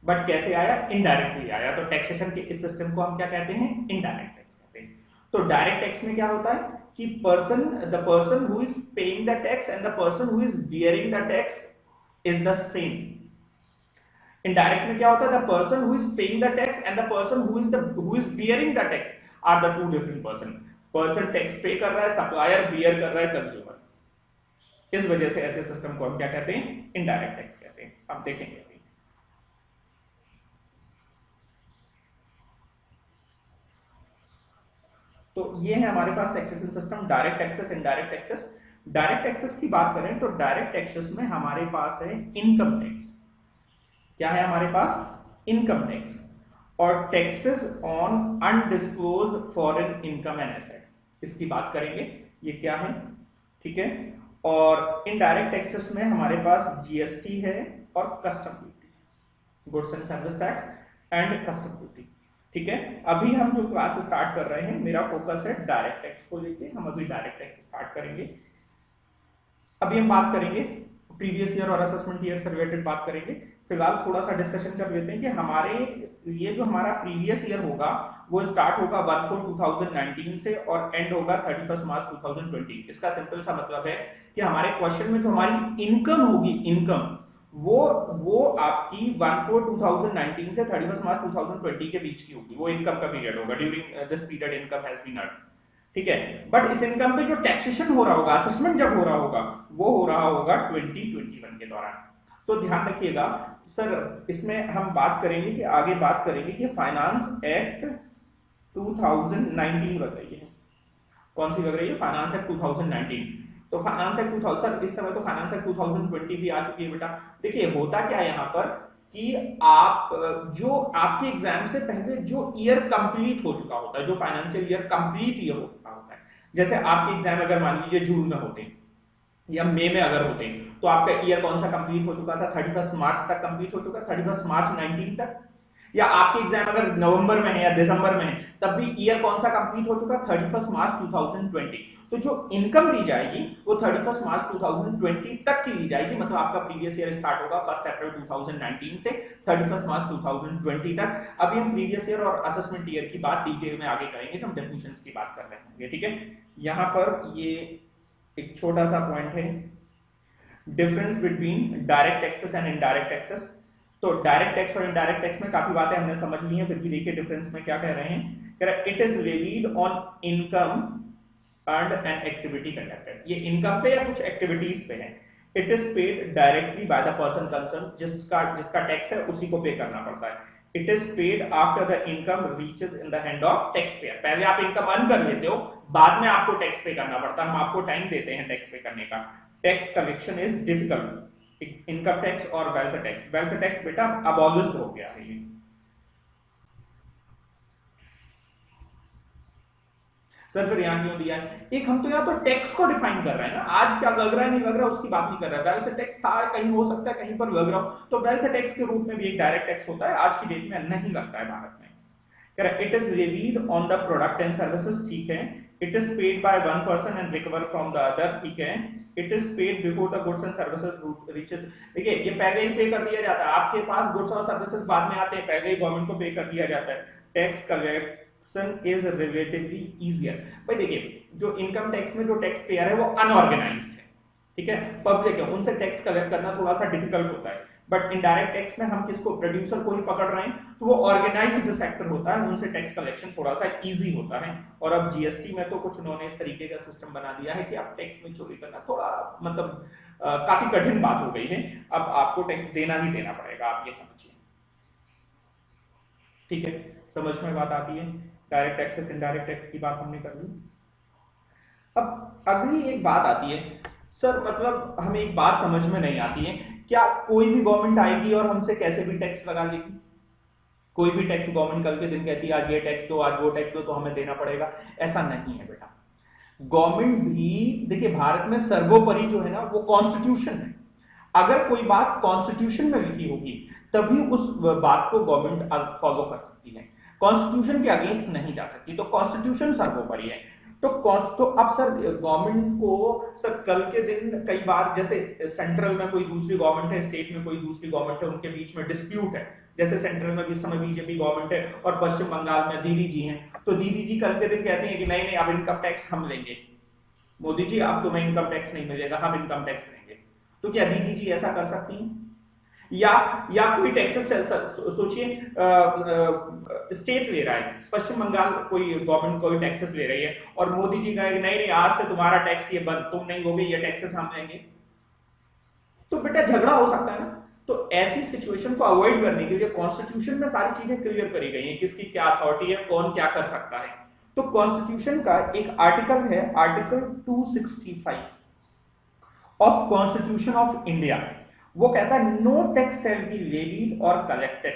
बट कैसे आया? इनडायरेक्टली आया। तो टैक्सेशन के इस सिस्टम को हम क्या कहते हैं? इनडायरेक्ट टैक्स कहते हैं। तो डायरेक्ट टैक्स में क्या होता है कि the person who is paying the tax and the person who is bearing the tax is the same. Indirect में क्या होता है? The person who is paying the tax and the person who is bearing the tax are the two different person. Person tax pay कर रहा है, supplier beer कर रहा है, कंज्यूमर। इस वजह से ऐसे सिस्टम को हम क्या कहते हैं? इनडायरेक्ट टैक्स कहते हैं। अब देखेंगे अभी। तो ये है हमारे पास taxation system, direct taxes, indirect taxes. Direct taxes की बात करें तो डायरेक्ट टैक्सेस में हमारे पास है इनकम टैक्स। क्या है हमारे पास? इनकम टैक्स और taxes on undisclosed foreign income and asset, इसकी बात करेंगे। ये क्या है? ठीक है। और इनडायरेक्ट टैक्सेस में हमारे पास जीएसटी है और custom duty, goods and service tax and custom duty. ठीक है। अभी हम जो क्लास स्टार्ट कर रहे हैं, मेरा फोकस है डायरेक्ट टैक्स को लेके। हम अभी डायरेक्ट टैक्स स्टार्ट करेंगे। अभी हम बात करेंगे प्रीवियस ईयर और असेसमेंट ईयर से रिलेटेड बात करेंगे। फिलहाल थोड़ा सा डिस्कशन कर लेते हैं कि हमारे ये जो हमारा प्रीवियस ईयर होगा वो स्टार्ट होगा 1/4/2019 से और एंड होगा 31 मार्च 2020। इसका सिंपल सा मतलब है कि हमारे क्वेश्चन में जो हमारी इनकम होगी, इनकम वो आपकी 1/4/2019 से 31 मार्च 2020 के बीच की होगी। वो इनकम का पीरियड होगा। During this period income has been earned. ठीक है। बट इस इनकम पे जो टैक्सेशन हो रहा होगा, असेसमेंट जब हो रहा होगा, वो हो रहा होगा 2021 के दौरान। तो ध्यान रखिएगा सर, इसमें हम बात करेंगे कि आगे बात करेंगे कि फाइनेंस एक्ट 2019 लग रही है। कौन सी लग रही है? Finance act 2019। तो फाइनेंस एक्ट 2000, सर इस समय तो फाइनेंस एक्ट 2020 भी आ चुकी है बेटा। देखिए होता क्या है यहाँ पर कि आप जो आपके एग्जाम से पहले जो ईयर कंप्लीट हो चुका होता है, जो फाइनेंशियल ईयर कंप्लीट ईयर हो चुका होता है, जैसे आपके एग्जाम अगर मान लीजिए जून में होते हैं या मई में अगर होते हैं, तो आपका ईयर कौन सा कंप्लीट हो चुका था? 31 मार्च तक कंप्लीट हो चुका, 31 मार्च 19 तक। या आपके एग्जाम अगर नवंबर में है या दिसंबर में है, तब भी ईयर कौन सा कंप्लीट हो चुका? 31 मार्च 2020। तो जो इनकम ली जाएगी वो 31 मार्च 2020 तक की ली जाएगी। मतलब आपका प्रीवियस ईयर स्टार्ट होगा 1 अप्रैल 2019 से 31 मार्च 2020 तक। अभी हम प्रीवियस ईयर और असेसमेंट ईयर की बात डिटेल में आगे करेंगे जब हम डेफिनेशंस की बात कर रहे होंगे। ठीक है। यहाँ पर ये एक छोटा सा पॉइंट है, difference between direct taxes and indirect taxes. तो डायरेक्ट टैक्स और इनडायरेक्ट टैक्स में काफी बातें हमने समझ ली हैं, फिर भी देखिए डिफरेंस में क्या कह रहे हैं। कह रहे it is levied on income earned and activity conducted. ये इनकम पे या कुछ एक्टिविटीज पे है। It is paid directly by the person concern, जिसका टैक्स है उसी को पे करना पड़ता है। It is paid after the income reaches in the hand of tax payer. पहले आप इनकम अर्न कर लेते हो, बाद में आपको टैक्स पे करना पड़ता है, हम आपको टाइम देते हैं टैक्स पे करने का। Tax collection is difficult. Income tax और वेल्थ टैक्स, वेल्थ टैक्स बेटा अबॉलिश्ड हो गया है ये। सर फिर यहाँ क्यों दिया है? एक हम तो यहाँ तो टैक्स को डिफाइन कर रहे हैं ना, आज क्या लग रहा है नहीं लग रहा है उसकी बात नहीं कर रहा है। वेल्थ टैक्स था, कहीं हो सकता है कहीं पर लग रहा हो, तो वेल्थ टैक्स के रूप में भी एक डायरेक्ट टैक्स होता है, आज की डेट में नहीं लगता है भारत में। कह रहा it is levied on the product and services, ठीक है। It is paid by one person and recover from the other, ठीक है। It is paid before the goods and services reaches. देखिए ये पहले ही पे कर दिया जाता है, आपके पास गुड्स और सर्विसेज बाद में आते हैं, पहले ही गवर्नमेंट को पे कर दिया जाता है। Tax collection is relatively easier. भाई देखिए जो इनकम टैक्स में जो टैक्स पेयर है वो अनऑर्गेनाइज्ड है, ठीक है, पब्लिक है, उनसे टैक्स कलेक्ट करना थोड़ा सा डिफिकल्ट होता है। बट इनडायरेक्ट टैक्स में हम किसको, प्रोड्यूसर को ही पकड़ रहे हैं, तो वो ऑर्गेनाइज्ड सेक्टर होता है, उनसे टैक्स कलेक्शन थोड़ा सा इजी होता है। और अब जीएसटी में तो कुछ उन्होंने इस तरीके का सिस्टम बना दिया है कि आप टैक्स में चोरी करना थोड़ा मतलब काफी कठिन बात हो गई है। अब आपको टैक्स देना ही देना पड़ेगा, आप ये समझिए, ठीक है, समझ में बात आती है। डायरेक्ट टैक्सेस इनडायरेक्ट टैक्स की बात हमने कर ली। अब अगली एक बात आती है, सर मतलब हमें एक बात समझ में नहीं आती है, क्या कोई भी गवर्नमेंट आएगी और हमसे कैसे भी टैक्स लगा लेगी? कोई भी टैक्स गवर्नमेंट कल के दिन कहती है आज ये टैक्स दो, आज वो टैक्स दो, तो हमें देना पड़ेगा, ऐसा नहीं है बेटा। गवर्नमेंट भी देखिए, भारत में सर्वोपरि जो है ना वो कॉन्स्टिट्यूशन है। अगर कोई बात कॉन्स्टिट्यूशन में लिखी होगी तभी उस बात को गवर्नमेंट फॉलो कर सकती है, कॉन्स्टिट्यूशन के अगेंस्ट नहीं जा सकती, तो कॉन्स्टिट्यूशन सर्वोपरि है। तो अब सर गवर्नमेंट को सर कल के दिन कई बार जैसे सेंट्रल में कोई दूसरी गवर्नमेंट है, स्टेट में कोई दूसरी गवर्नमेंट है, उनके बीच में डिस्प्यूट है, जैसे सेंट्रल में भी इस समय बीजेपी गवर्नमेंट है और पश्चिम बंगाल में दीदी जी हैं, तो दीदी जी कल के दिन कहते हैं कि नहीं नहीं अब इनकम टैक्स हम लेंगे, मोदी जी अब तुम्हें इनकम टैक्स नहीं मिलेगा, हम इनकम टैक्स लेंगे। तो क्या दीदी जी ऐसा कर सकती हैं? या कोई टैक्सेस सोचिए स्टेट ले रहा है, पश्चिम बंगाल कोई गवर्नमेंट कोई टैक्सेस ले रही है और मोदी जी कहेंगे नहीं नहीं आज से तुम्हारा टैक्स ये बंद, तुम नहीं होगे, ये टैक्सेस हम लेंगे, तो बेटा झगड़ा हो सकता है ना। तो ऐसी सिचुएशन को अवॉइड करने के लिए कॉन्स्टिट्यूशन में सारी चीजें क्लियर करी गई हैं, किसकी क्या अथॉरिटी है, कौन क्या कर सकता है। तो कॉन्स्टिट्यूशन का एक आर्टिकल है, article 265 of constitution of India, वो कहता है no tax shall be levied और collected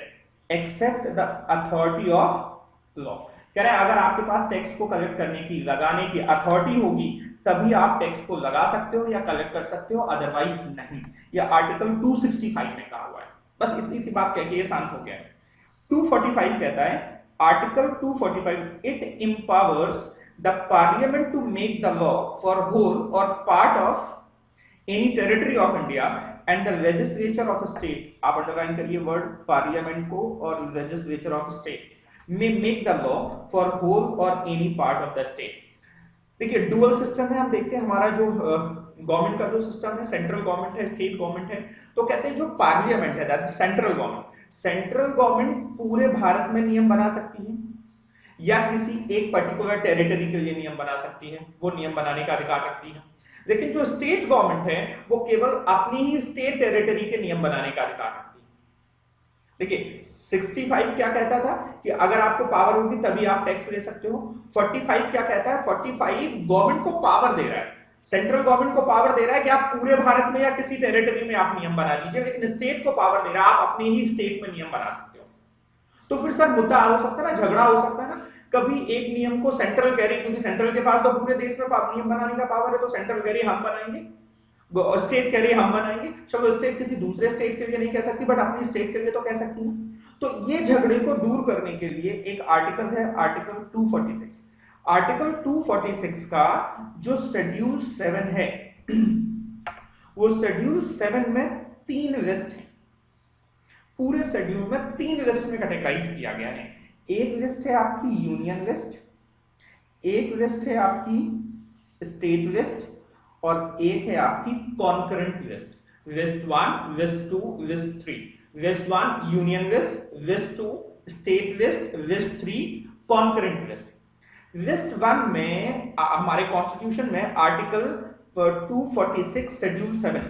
except the authority of law. कह रहे हैं अगर आपके पास टैक्स को कलेक्ट करने की, लगाने की अथॉरिटी होगी तभी आप टैक्स को लगा सकते हो या कलेक्ट कर सकते हो, अदरवाइज नहीं। यह आर्टिकल 265 में कहा हुआ है। बस इतनी सी बात कह के ये शांत हो गया है। 245 कहता है, article 245 it empowers the parliament to make the law for whole or part of any territory of India and the legislature of state, आप अंडरलाइन करिए वर्ड पार्लियामेंट को, और legislature of state may make the law for whole or any part of the state। देखिए dual system है, हम देखते हैं हमारा जो गवर्नमेंट का जो सिस्टम है, सेंट्रल गवर्नमेंट है, स्टेट गवर्नमेंट है, तो कहते हैं जो पार्लियामेंट है that central government, central government पूरे भारत में नियम बना सकती है या किसी एक पर्टिकुलर टेरिटरी के लिए नियम बना सकती है, वो नियम बनाने का अधिकार रखती है। लेकिन जो स्टेट गवर्नमेंट है वो केवल अपनी ही स्टेट टेरिटरी के नियम बनाने का अधिकार रखती है। देखिए 65 क्या कहता था कि अगर आपको पावर होगी तभी आप टैक्स ले सकते हो। 45 क्या कहता है, 45 गवर्नमेंट को पावर दे रहा है, सेंट्रल गवर्नमेंट को पावर दे रहा है कि आप पूरे भारत में या किसी टेरिटरी में आप नियम बना दीजिए, लेकिन स्टेट को पावर दे रहा है आप अपनी ही स्टेट में नियम बना सकते हो। तो फिर सर मुद्दा हो सकता है ना, झगड़ा हो सकता है ना, कभी एक नियम को सेंट्रल कह रही, क्योंकि सेंट्रल के पास तो पूरे देश में नियम बनाने का पावर है, तो सेंट्रल कह रही हम बनाएंगे, स्टेट कह रही हम बनाएंगे। चलो स्टेट किसी दूसरे स्टेट के लिए नहीं कह सकती बट अपनी स्टेट के लिए तो कह सकती है। तो ये झगड़े को दूर करने के लिए एक आर्टिकल है, आर्टिकल 246। आर्टिकल 246 का जो शेड्यूल 7 है वो शेड्यूल 7 में 3 लिस्ट है, पूरे शेड्यूल में 3 लिस्ट में कैटेगराइज किया गया है। एक लिस्ट है आपकी यूनियन लिस्ट, एक लिस्ट है आपकी स्टेट लिस्ट, और एक है आपकी concurrent list, list 1, list 2, list 3। List 1 union list, list 2 state list, list 3 concurrent list. List 1 में हमारे कॉन्स्टिट्यूशन में आर्टिकल 246 शेड्यूल 7,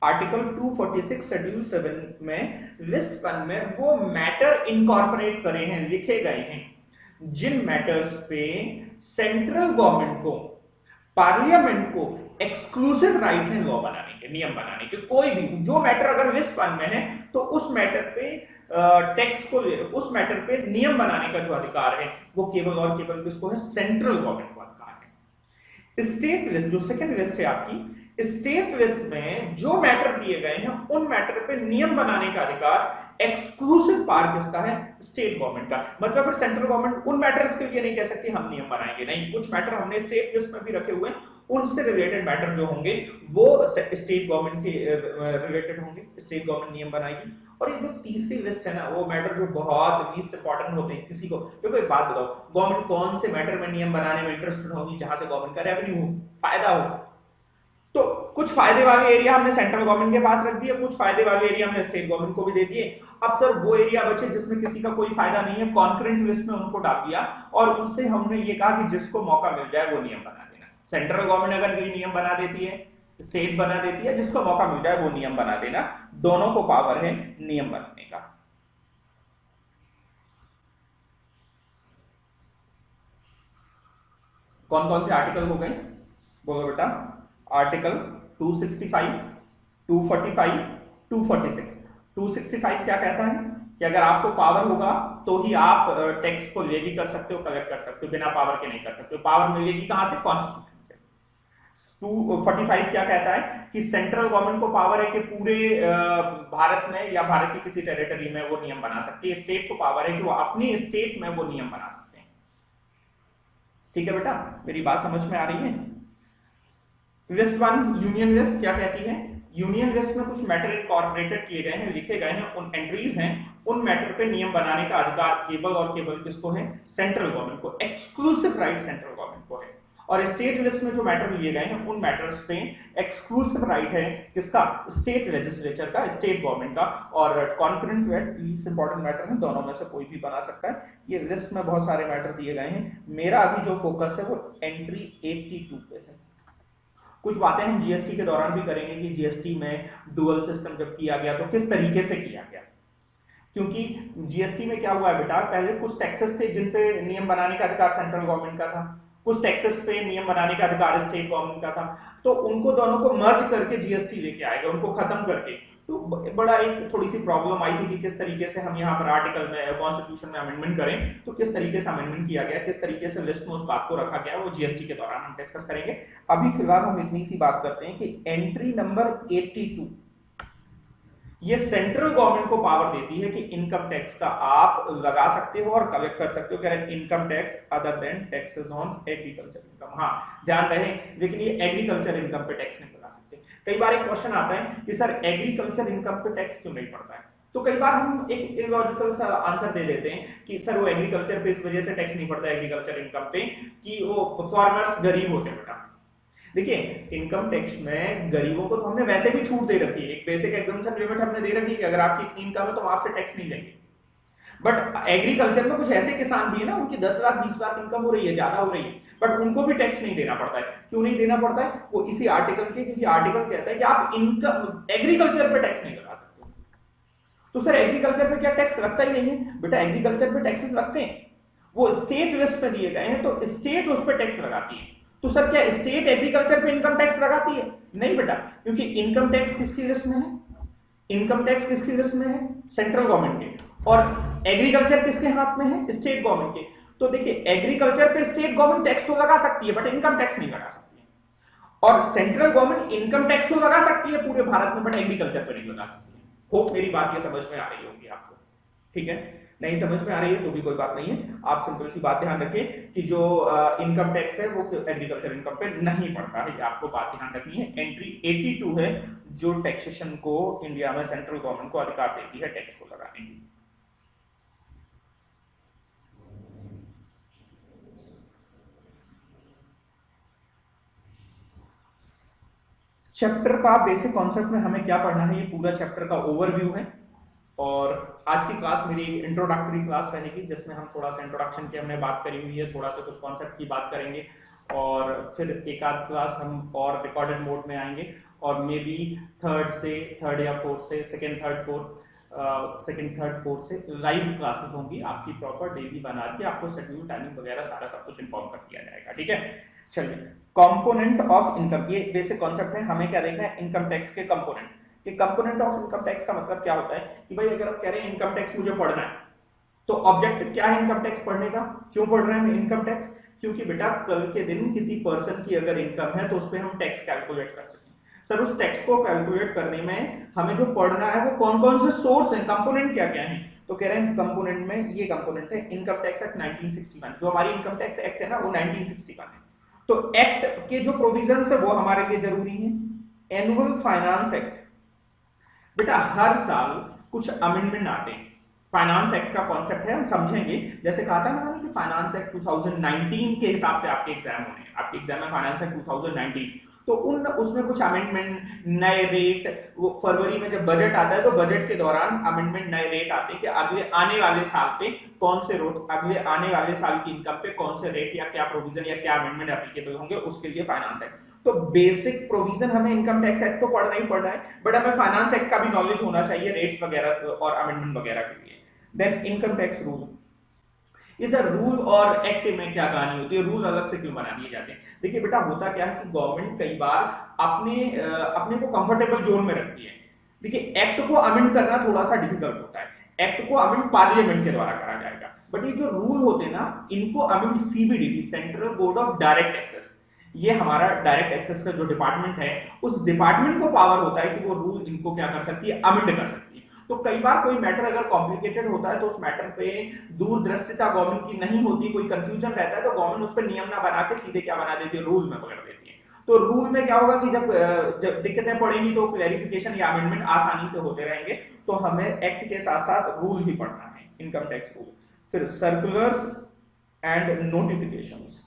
आर्टिकल 246 शेड्यूल 7 में लिस्ट 1 में वो मैटर इनकॉर्पोरेट करे हैं, लिखे गए हैं जिन मैटर्स पे सेंट्रल गवर्नमेंट को, पार्लियामेंट को एक्सक्लूसिव राइट है लॉ बनाने के, नियम बनाने के। कोई भी जो मैटर अगर लिस्ट 1 में है तो उस मैटर पे टैक्स को, उस मैटर पे नियम बनाने का जो अधिकार है वो केवल और केवल किसको है, सेंट्रल गवर्नमेंट को अधिकार है। स्टेट लिस्ट जो सेकंड लिस्ट है आपकी, स्टेट लिस्ट में जो मैटर दिए गए हैं उन मैटर पे नियम बनाने का अधिकार एक्सक्लूसिव पावर किसका है, स्टेट गवर्नमेंट का। मतलब फिर सेंट्रल गवर्नमेंट उन मैटर्स के लिए नहीं कह सकती हम नियम बनाएंगे, नहीं, कुछ मैटर हमने स्टेट लिस्ट में भी रखे हुए हैं, उनसे रिलेटेड मैटर जो होंगे वो स्टेट गवर्नमेंट के रिलेटेड होंगे, स्टेट गवर्नमेंट नियम बनाएगी। और ये जो तीसरी लिस्ट है ना, वो मैटर जो बहुत लीस्ट इंपॉर्टेंट होते हैं किसी को, देखो एक बात बताओ, गवर्नमेंट कौन से मैटर में नियम बनाने में इंटरेस्टेड होगी जहां से गवर्नमेंट का रेवेन्यू हो, फायदा हो। तो कुछ फायदे वाले एरिया हमने सेंट्रल गवर्नमेंट के पास रख दिए, कुछ फायदे वाले एरिया हमने स्टेट गवर्नमेंट को भी दे दिए। अब सर वो एरिया बचे जिसमें किसी का कोई फायदा नहीं है, कॉन्करेंट लिस्ट में उनको डाल दिया और उनसे हमने ये कहा कि जिसको मौका मिल जाए वो नियम बना देना। सेंट्रल गवर्नमेंट अगर कोई नियम बना देती है, स्टेट बना देती है, जिसको मौका मिल जाए वो नियम बना देना, दोनों को पावर है नियम बनाने का। कौन कौन से आर्टिकल हो गए बोलो बेटा, आर्टिकल 265, 245, 246। 265 क्या कहता है कि अगर आपको पावर होगा तो ही आप टैक्स को लेवी कर सकते हो, कलेक्ट कर सकते हो, बिना पावर के नहीं कर सकते हो। पावर मिलेगी कहां से, कॉन्स्टिट्यूशन से। 245 क्या कहता है कि सेंट्रल गवर्नमेंट को पावर है कि पूरे भारत में या भारत की किसी टेरिटरी में वो नियम बना सकती है। स्टेट को पावर है कि वो अपनी स्टेट में वो नियम बना सकते हैं। ठीक है बेटा, मेरी बात समझ में आ रही है। लिस्ट 1 यूनियन लिस्ट क्या कहती है, यूनियन लिस्ट में कुछ मैटर इनकॉर्पोरेटेड किए गए हैं, लिखे गए हैं, उन एंट्रीज हैं, उन मैटर पे नियम बनाने का अधिकार केवल और केवल किसको है, सेंट्रल गवर्नमेंट को, एक्सक्लूसिव राइट सेंट्रल गवर्नमेंट को है। और स्टेट लिस्ट में जो मैटर लिए गए हैं उन मैटर्स पे एक्सक्लूसिव राइट है किसका, स्टेट लेजिस्लेचर का, स्टेट गवर्नमेंट का। और concurrent right least important matter है, दोनों में से कोई भी बना सकता है। ये लिस्ट में बहुत सारे मैटर दिए गए हैं, मेरा अभी जो फोकस है वो एंट्री 82 पे है। कुछ बातें हम जीएसटी के दौरान भी करेंगे कि जीएसटी में डुअल सिस्टम जब किया गया तो किस तरीके से किया गया, क्योंकि जीएसटी में क्या हुआ है बेटा, पहले कुछ टैक्सेस थे जिन पे नियम बनाने का अधिकार सेंट्रल गवर्नमेंट का था, कुछ टैक्सेस पे नियम बनाने का अधिकार स्टेट गवर्नमेंट का था, तो उनको दोनों को मर्ज करके जीएसटी लेके आएगा, उनको खत्म करके। तो बड़ा एक थोड़ी सी प्रॉब्लम आई थी कि किस तरीके से हम यहाँ पर आर्टिकल में, कॉन्स्टिट्यूशन में अमेंडमेंट करें, तो किस तरीके से अमेंडमेंट किया गया, किस तरीके से लिस्ट में उस बात को रखा गया, वो जीएसटी के दौरान हम डिस्कस करेंगे। अभी फिलहाल हम इतनी सी बात करते हैं कि एंट्री नंबर 82 ये सेंट्रल गवर्नमेंट को पावर देती है कि इनकम टैक्स का आप लगा सकते हो और कलेक्ट कर सकते हो, कह रहे income tax other than taxes on agriculture income. हाँ ध्यान रहे, लेकिन ये एग्रीकल्चर इनकम पे टैक्स नहीं लगा सकते। कई बार एक क्वेश्चन आता है कि सर एग्रीकल्चर इनकम पे टैक्स क्यों नहीं पड़ता है, तो कई बार हम एक इलॉजिकल सा आंसर दे देते हैं कि सर वो एग्रीकल्चर पे इस वजह से टैक्स नहीं पड़ता एग्रीकल्चर इनकम पे कि वो फार्मर्स गरीब होते हैं। बेटा देखिए, इनकम टैक्स में गरीबों को तो हमने वैसे भी छूट दे रखी है, एक बेसिक एग्जम्पशन लिमिट हमने दे रखी है कि अगर आपकी इतनी इनकम है तो हम आपसे टैक्स नहीं लेंगे। बट एग्रीकल्चर में कुछ ऐसे किसान भी है ना, उनकी 10 लाख 20 लाख इनकम हो रही है, ज्यादा हो रही है, बट उनको भी टैक्स नहीं देना पड़ता है। क्यों नहीं देना पड़ता है, वो इसी आर्टिकल के, क्योंकि आर्टिकल कहता है कि आप इनकम एग्रीकल्चर पे टैक्स नहीं लगा सकते। तो सर एग्रीकल्चर पे क्या टैक्स लगता ही नहीं है? बेटा एग्रीकल्चर पे टैक्सेस लगते हैं, वो स्टेट लिस्ट पे दिए गए हैं, तो स्टेट उस पर टैक्स लगाती है। तो सर क्या स्टेट एग्रीकल्चर पे इनकम टैक्स लगाती है? नहीं बेटा, क्योंकि इनकम टैक्स किसकी लिस्ट में है, इनकम टैक्स किसकी लिस्ट में है, सेंट्रल गवर्नमेंट के, और एग्रीकल्चर किसके हाथ में है, स्टेट गवर्नमेंट के। तो देखिए एग्रीकल्चर पे स्टेट गवर्नमेंट टैक्स तो लगा सकती है बट इनकम टैक्स नहीं लगा सकती है, और सेंट्रल गवर्नमेंट इनकम टैक्स तो लगा सकती है पूरे भारत में बट एग्रीकल्चर पे नहीं लगा सकती है। होप मेरी बात ये समझ में आ रही होगी आपको, ठीक है। नहीं समझ में आ रही है तो भी कोई बात नहीं है, आप सिंपल सी बात ध्यान रखें कि जो इनकम टैक्स है वो एग्रीकल्चर इनकम पे नहीं पड़ता है, आपको बात ध्यान रखनी है। एंट्री 82 है जो टैक्सेशन को इंडिया में सेंट्रल गवर्नमेंट को अधिकार देती है टैक्स को लगाने की। चैप्टर का बेसिक कॉन्सेप्ट में हमें क्या पढ़ना है, ये पूरा चैप्टर का ओवरव्यू है। और आज की क्लास मेरी एक इंट्रोडक्टरी क्लास रहेगी जिसमें हम थोड़ा सा इंट्रोडक्शन की हमने बात करी हुई है, थोड़ा सा कुछ कॉन्सेप्ट की बात करेंगे और फिर एक आध क्लास हम और रिकॉर्डेड मोड में आएंगे और मे बी थर्ड या फोर्थ से सेकंड थर्ड फोर्थ से लाइव क्लासेस होंगी आपकी प्रॉपर डेली बना के आपको शेड्यूल टाइमिंग वगैरह सारा सब कुछ इन्फॉर्म कर दिया जाएगा। ठीक है, चलिए कंपोनेंट ऑफ इनकम, ये बेसिक कॉन्सेप्ट है। हमें क्या देखना है, इनकम टैक्स के कंपोनेंट। ये कंपोनेंट ऑफ इनकम टैक्स का मतलब क्या होता है कि भाई अगर आप कह रहे हैं इनकम टैक्स मुझे पढ़ना है तो ऑब्जेक्टिव क्या है इनकम टैक्स पढ़ने का, क्यों पढ़ रहे हैं इनकम टैक्स? क्योंकि बेटा कल के दिन किसी पर्सन की अगर इनकम है तो उस पर हम टैक्स कैलकुलेट कर सकें। सर उस टैक्स को कैलकुलेट करने में हमें जो पढ़ना है वो कौन कौन से सोर्स हैं, कंपोनेंट क्या क्या हैं? तो कह रहे हैं कंपोनेंट में ये कंपोनेंट है इनकम टैक्स एक्ट 1961। जो हमारी इनकम टैक्स एक्ट है ना वो 1961 है। तो एक्ट के जो प्रोविजंस है वो हमारे लिए जरूरी है। एनुअल फाइनेंस एक्ट, बेटा हर साल कुछ अमेंडमेंट आते हैं। फाइनेंस एक्ट का कॉन्सेप्ट है, हम समझेंगे। जैसे कहा था ना कि फाइनेंस एक्ट 2019 के हिसाब से आपके एग्जाम होने हैं, आपके एग्जाम में फाइनेंस एक्ट 2019, तो उसमें कुछ अमेंडमेंट, नए रेट, वो फरवरी में जब बजट आता है तो बजट के दौरान अमेंडमेंट, नए रेट आते हैं कि अगले आने वाले साल पे कौन से रोड, अगले आने वाले साल की इनकम पे कौन से रेट या क्या प्रोविजन या क्या अमेंडमेंट एप्लीकेबल होंगे, उसके लिए फाइनेंस एक्ट। तो बेसिक प्रोविजन हमें इनकम टैक्स एक्ट तो पढ़ना ही पढ़ना है, बट हमें फाइनेंस एक्ट का भी नॉलेज होना चाहिए रेट्स वगैरह और अमेंडमेंट वगैरह के लिए। देन इनकम टैक्स रूल, इस रूल और एक्ट में क्या कहानी होती है, रूल अलग से क्यों बना दिए जाते हैं? देखिए बेटा होता क्या है कि गवर्नमेंट कई बार अपने को कंफर्टेबल जोन में रखती है। देखिए एक्ट को अमेंड करना थोड़ा सा डिफिकल्ट होता है, एक्ट को अमेंड पार्लियामेंट के द्वारा करा जाएगा, बट ये जो रूल होते हैं ना इनको amend CBDT, central board of direct access, ये हमारा डायरेक्ट एक्सेस का जो डिपार्टमेंट है उस डिपार्टमेंट को पावर होता है कि वो रूल इनको क्या कर सकती है, अमेंड कर सकती है। तो कई बार कोई मैटर अगर कॉम्प्लिकेटेड होता है तो उस मैटर पे दूरदृष्टिता गवर्नमेंट की नहीं होती, कोई कंफ्यूजन रहता है तो गवर्नमेंट उस पर नियम ना बना के सीधे क्या बना देती है, रूल में पकड़ देती है। तो रूल में क्या होगा कि जब दिक्कतें पड़ेंगी तो क्लैरिफिकेशन या अमेंडमेंट आसानी से होते रहेंगे। तो हमें एक्ट के साथ साथ रूल भी पढ़ना है, इनकम टैक्स रूल। फिर सर्कुलर्स एंड नोटिफिकेशंस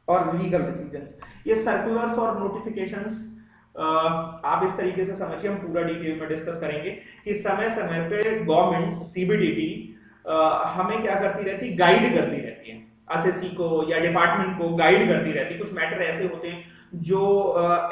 और लीगल डिसीजंस। ये सर्कुलर्स और नोटिफिकेशंस आप इस तरीके से समझिए, हम पूरा डिटेल में डिस्कस करेंगे कि समय समय पे गवर्नमेंट सीबीडीटी हमें क्या करती रहती, गाइड करती रहती है, एसएससी को या डिपार्टमेंट को गाइड करती रहती है। कुछ मैटर ऐसे होते हैं जो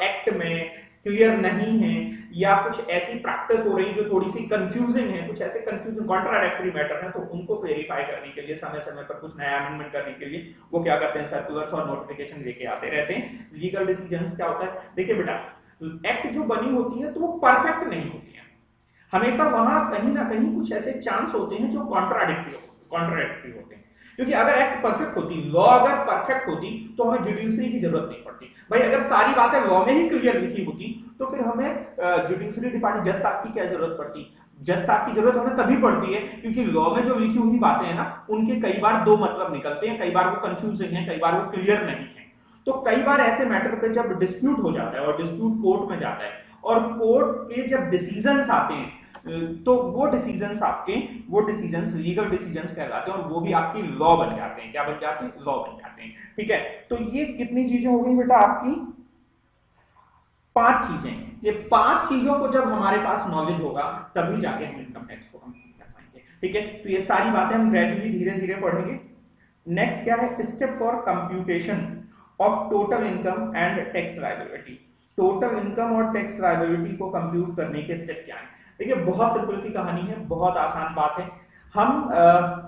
एक्ट में क्लियर नहीं है या कुछ ऐसी प्रैक्टिस हो रही जो थोड़ी सी कंफ्यूजिंग है, कुछ ऐसे कंफ्यूजिंग कॉन्ट्राडिक्टरी मैटर है, तो उनको क्लेरिफाई करने के लिए समय समय पर कुछ नया अमेंडमेंट करने के लिए वो क्या करते हैं, सर्कुलर्स और नोटिफिकेशन लेके आते रहते हैं। लीगल डिसीजंस क्या होता है, देखिए बेटा एक्ट जो बनी होती है तो वो परफेक्ट नहीं होती है, हमेशा वहां कहीं ना कहीं कुछ ऐसे चांस होते हैं जो कॉन्ट्राडिक्टरी होते हैं। क्योंकि अगर एक्ट परफेक्ट होती, लॉ अगर परफेक्ट होती तो हमें जुडिशरी की जरूरत नहीं पड़ती। भाई अगर सारी बातें लॉ में ही क्लियर लिखी होती तो फिर हमें जुडिशरी डिपार्टमेंट, जज साहब की क्या जरूरत पड़ती? जज साहब की जरूरत हमें तभी पड़ती है क्योंकि लॉ में जो लिखी हुई बातें हैं ना उनके कई बार दो मतलब निकलते हैं, कई बार वो कंफ्यूजिंग है, कई बार वो क्लियर नहीं है। तो कई बार ऐसे मैटर पे जब डिस्प्यूट हो जाता है और डिस्प्यूट कोर्ट में जाता है और कोर्ट के जब डिसीजंस आते हैं तो वो डिसीजंस लीगल डिसीजंस कहलाते हैं और वो भी आपकी लॉ बन जाते हैं। क्या बन जाते हैं? लॉ बन जाते हैं। ठीक है, तो ये कितनी चीजें हो गई बेटा आपकी? 5 चीजें। ये 5 चीजों को जब हमारे पास नॉलेज होगा तभी जाके हम इनकम टैक्स को कंप्लीट कर पाएंगे। ठीक है, तो ये सारी बातें हम ग्रेजुअली धीरे धीरे पढ़ेंगे। नेक्स्ट क्या है, step for computation of total income and tax liability. Total income और टैक्स लायबिलिटी को कंप्यूट करने के स्टेप क्या है? देखिए बहुत सिंपल सी कहानी है, बहुत आसान बात है। हम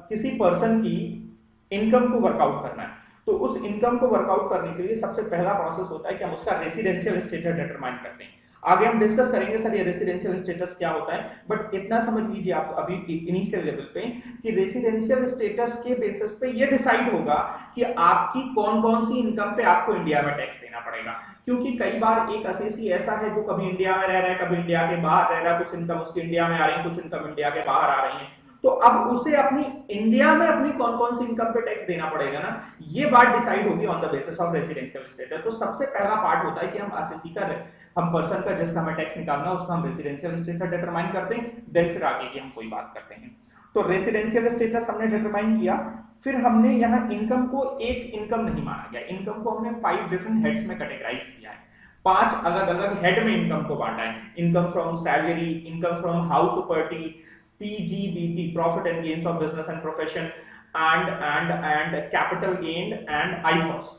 किसी पर्सन की इनकम को वर्कआउट करना है तो उस इनकम को वर्कआउट करने के लिए सबसे पहला प्रोसेस होता है कि हम उसका रेसिडेंशियल स्टेटस डिटरमाइन करते हैं। आगे हम डिस्कस करेंगे सर ये रेसिडेंशियल स्टेटस क्या होता है, बट इतना समझ लीजिए आप अभी इनिशियल लेवल पे कि रेसिडेंशियल स्टेटस के बेसिस पे ये डिसाइड होगा कि आपकी कौन कौन सी इनकम पे आपको इंडिया में टैक्स देना पड़ेगा। क्योंकि कई बार एक असेसी ऐसा है जो कभी इंडिया में रह रहा है, कभी इंडिया के बाहर रह रहा है, कुछ इनकम उसकी इंडिया में आ रही है, कुछ इनकम इंडिया के बाहर आ रही है। तो अब उसे अपनी इंडिया में अपनी कौन कौन सी इनकम पे टैक्स देना पड़ेगा ना, ये बात डिसाइड होगी on the basis of residential status. तो सबसे पहला पार्ट होता है कि हम असेसी का, हम पर्सन का जिसका हमें टैक्स निकालना है उसका हम रेसिडेंशियल स्टेटस डिटरमाइन करते हैं, देन फिर आगे की हम कोई बात करते हैं। तो रेसिडेंशियल स्टेटस हमने डिटरमाइन किया, फिर हमने यहाँ इनकम को एक इनकम नहीं माना गया, इनकम को हमने 5 डिफरेंट हेड्स में कैटेगराइज किया है। 5 अलग अलग हेड में इनकम को बांटा है। Income from salary, income from house property, PGBP profit and gains of business and profession, and capital gain and IFOS.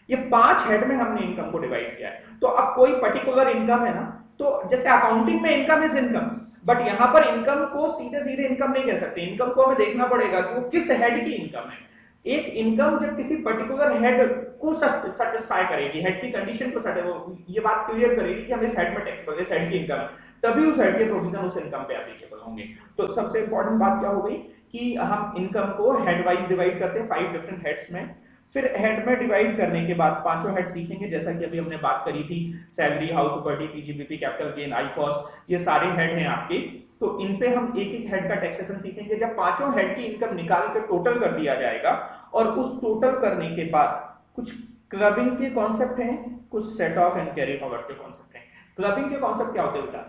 ये 5 हेड में हमने इनकम को डिवाइड किया है। तो अब कोई पर्टिकुलर इनकम है ना, तो जैसे अकाउंटिंग में इनकम इज इनकम, बट यहां पर इनकम को सीधे सीधे इनकम नहीं कह सकते। इनकम को हमें देखना पड़ेगा कि वो किस हेड की इनकम है। एक इनकम जब किसी पर्टिकुलर हेड को सेटिस्फाई करेगी, हेड की कंडीशन को ये बात क्लियर करेगी कि हम इस हेड में टैक्सेबल, इस हेड की इनकम है, तभी उस हेड के प्रोविजन उस इनकम पे एप्लीकेबल होंगे। तो सबसे इंपॉर्टेंट बात क्या हो गई कि हम इनकम को हेड वाइज डिवाइड करते हैं 5 डिफरेंट हेड्स में। फिर हेड में डिवाइड करने के बाद पांचों हेड सीखेंगे, जैसा कि अभी हमने बात करी थी, salary, house property, PGBP, capital gain, IFOS, ये सारे हेड हैं आपके। तो इन पे हम एक एक हेड का टैक्सेशन सीखेंगे। जब पांचों हेड की इनकम निकाल के टोटल कर दिया जाएगा, और उस टोटल करने के बाद कुछ क्लबिंग के कॉन्सेप्ट हैं, कुछ set of and carry forward के कॉन्सेप्ट हैं। क्लबिंग के कॉन्सेप्ट क्या होते हैं बेटा,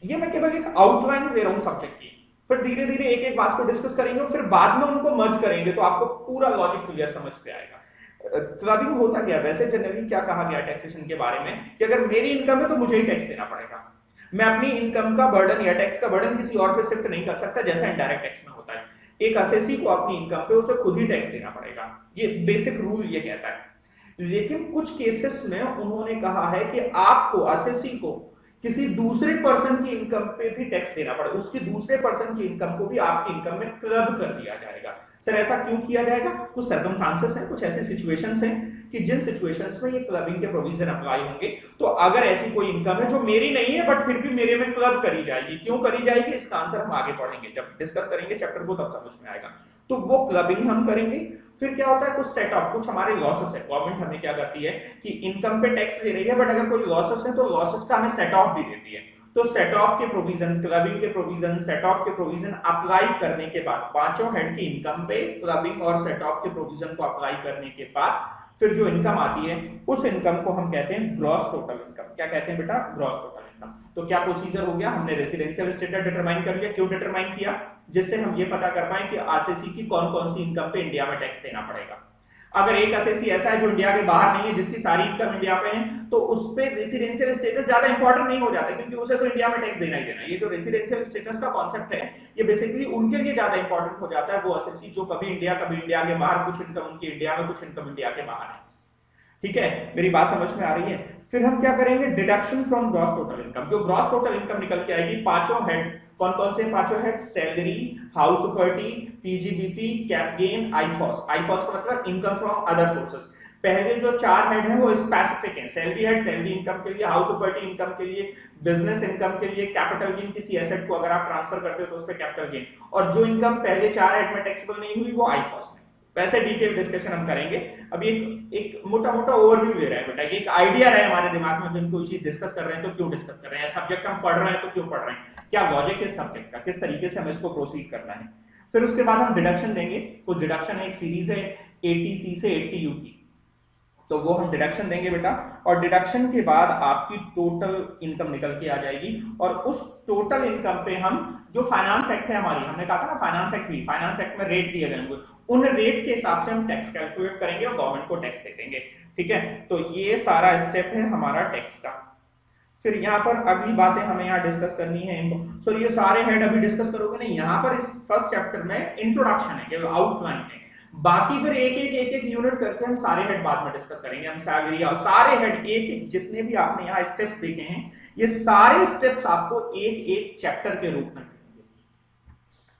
ये मैं केवल एक आउटलाइन दे रहा हूं सब्जेक्ट की, फिर धीरे धीरे एक एक बात को डिस्कस करेंगे, फिर बाद में उनको मर्ज करेंगे, तो आपको पूरा लॉजिक क्लियर समझ पे आएगा। क्लबिंग होता क्या, वैसे जनरली क्या कहा गया टैक्सेशन के बारे में कि अगर मेरी इनकम है तो मुझे ही टैक्स देना पड़ेगा। मैं अपनी इनकम का बर्डन या टैक्स का बर्डन किसी और पे शिफ्ट नहीं कर सकता, जैसा इनडायरेक्ट टैक्स में होता है। एक असेसी को अपनी इनकम पे उसे खुद ही टैक्स देना पड़ेगा, ये बेसिक रूल ये कहता है। लेकिन कुछ केसेस में उन्होंने कहा है कि आपको, असेसी को, किसी दूसरे पर्सन की इनकम पे भी टैक्स देना पड़े, उसकी दूसरे पर्सन की इनकम को भी आपकी इनकम में क्लब कर दिया जाएगा। सर ऐसा क्यों किया जाएगा, कुछ सर्कमस्टांसेस हैं, कुछ ऐसे सिचुएशंस हैं कि जिन सिचुएशंस में ये क्लबिंग के प्रोविजन अप्लाई होंगे। तो अगर ऐसी कोई इनकम है जो मेरी नहीं है बट फिर भी मेरे में क्लब करी जाएगी, क्यों करी जाएगी, इसका आंसर हम आगे पढ़ेंगे, जब डिस्कस करेंगे चैप्टर को तब समझ में आएगा। तो वो क्लबिंग हम करेंगे। फिर क्या होता है, कुछ सेट ऑफ, कुछ हमारे लॉसेस है। गवर्नमेंट हमें क्या करती है कि इनकम पे टैक्स ले रही है, बट अगर कोई लॉसेस है तो लॉसेस का हमें सेट ऑफ भी देती है। तो सेट ऑफ के प्रोविजन, क्लबिंग के प्रोविजन, सेट ऑफ के प्रोविजन अप्लाई करने के बाद, पांचों हेड की इनकम पे क्लबिंग और सेट ऑफ के प्रोविजन को अप्लाई करने के बाद फिर जो इनकम आती है, उस इनकम को हम कहते हैं ग्रॉस टोटल इनकम। क्या कहते हैं बेटा, ग्रॉस टोटल इनकम। तो क्या प्रोसीजर हो गया, हमने रेसिडेंशियल स्टेटस डिटरमाइन कर लिया। क्यों डिटरमाइन किया, जिससे हम ये पता कर पाए कि आरसीसी की कौन कौन सी इनकम पे इंडिया में टैक्स देना पड़ेगा। अगर एक असेसी ऐसा है जो इंडिया के बाहर नहीं है, जिसकी सारी इनकम इंडिया पे है, तो उस पे रेसिडेंशियल स्टेटस ज्यादा इंपॉर्टेंट नहीं हो जाता, क्योंकि उसे तो इंडिया में टैक्स देना ही देना है। ये जो रेसिडेंशियल स्टेटस का कॉन्सेप्ट है, ये बेसिकली उनके लिए ज्यादा इंपॉर्टेंट हो जाता है, वो असेसी जो कभी इंडिया के बाहर, कुछ इनकम उनकी इंडिया में, कुछ इनकम इंडिया के बाहर है। ठीक है, मेरी बात समझ में आ रही है। फिर हम क्या करेंगे, deduction from gross total income. जो ग्रॉस टोटल इनकम निकल के आएगी, पांचों हेड, कौन कौन से पांचों head, salary, house property, PGBP, cap gain, IFOS. IFOS का मतलब इनकम फ्रॉम अदर सोर्सेस। पहले जो 4 हेड हैं वो स्पेसिफिक हैं। सैलरी हेड सैलरी इनकम के लिए, हाउस प्रॉपर्टी इनकम के लिए, बिजनेस इनकम के लिए, कैपिटल गेन किसी एसेट को अगर आप ट्रांसफर करते हो तो उस पे कैपिटल गेन, और जो इनकम पहले 4 हेड में टैक्सेबल नहीं हुई वो आईफॉस में। वैसे डिटेल डिस्कशन हम करेंगे। अभी एक मोटा मोटा ओवरव्यू दे रहे हैं बेटा, एक आइडिया रहे हमारे दिमाग में कि हम कोई चीज डिस्कस कर रहे हैं तो क्यों डिस्कस कर रहे हैं, सब्जेक्ट हम पढ़ रहे हैं तो क्यों पढ़ रहे हैं, क्या लॉजिक है इस सब्जेक्ट का, किस तरीके से हमें इसको प्रोसीड करना है। फिर उसके बाद हम डिडक्शन देंगे। कुछ डिडक्शन है, एक सीरीज है 80C से 80U की, तो वो हम डिडक्शन देंगे बेटा। और डिडक्शन के बाद आपकी टोटल इनकम निकल के आ जाएगी, और उस टोटल इनकम पे हम जो फाइनेंस एक्ट है हमारी, हमने कहा था ना फाइनेंस एक्ट में रेट दिए गए होंगे, उन रेट के हिसाब से हम टैक्स कैलकुलेट करेंगे और गवर्नमेंट को टैक्स दे देंगे। ठीक है, तो ये सारा स्टेप है हमारा टैक्स का। फिर यहाँ पर अगली बातें हमें यहाँ डिस्कस करनी है। सर ये सारे हेड अभी डिस्कस करोगे नहीं, यहाँ पर इस फर्स्ट चैप्टर में इंट्रोडक्शन है, केवल आउटलाइन है। बाकी फिर एक एक यूनिट करके हम सारे हेड बाद में डिस्कस करेंगे। हम सैलरी और सारे हेड एक एक जितने भी आपने यहाँ स्टेप्स देखे हैं, ये सारे स्टेप्स आपको एक एक चैप्टर के रूप में मिलेंगे।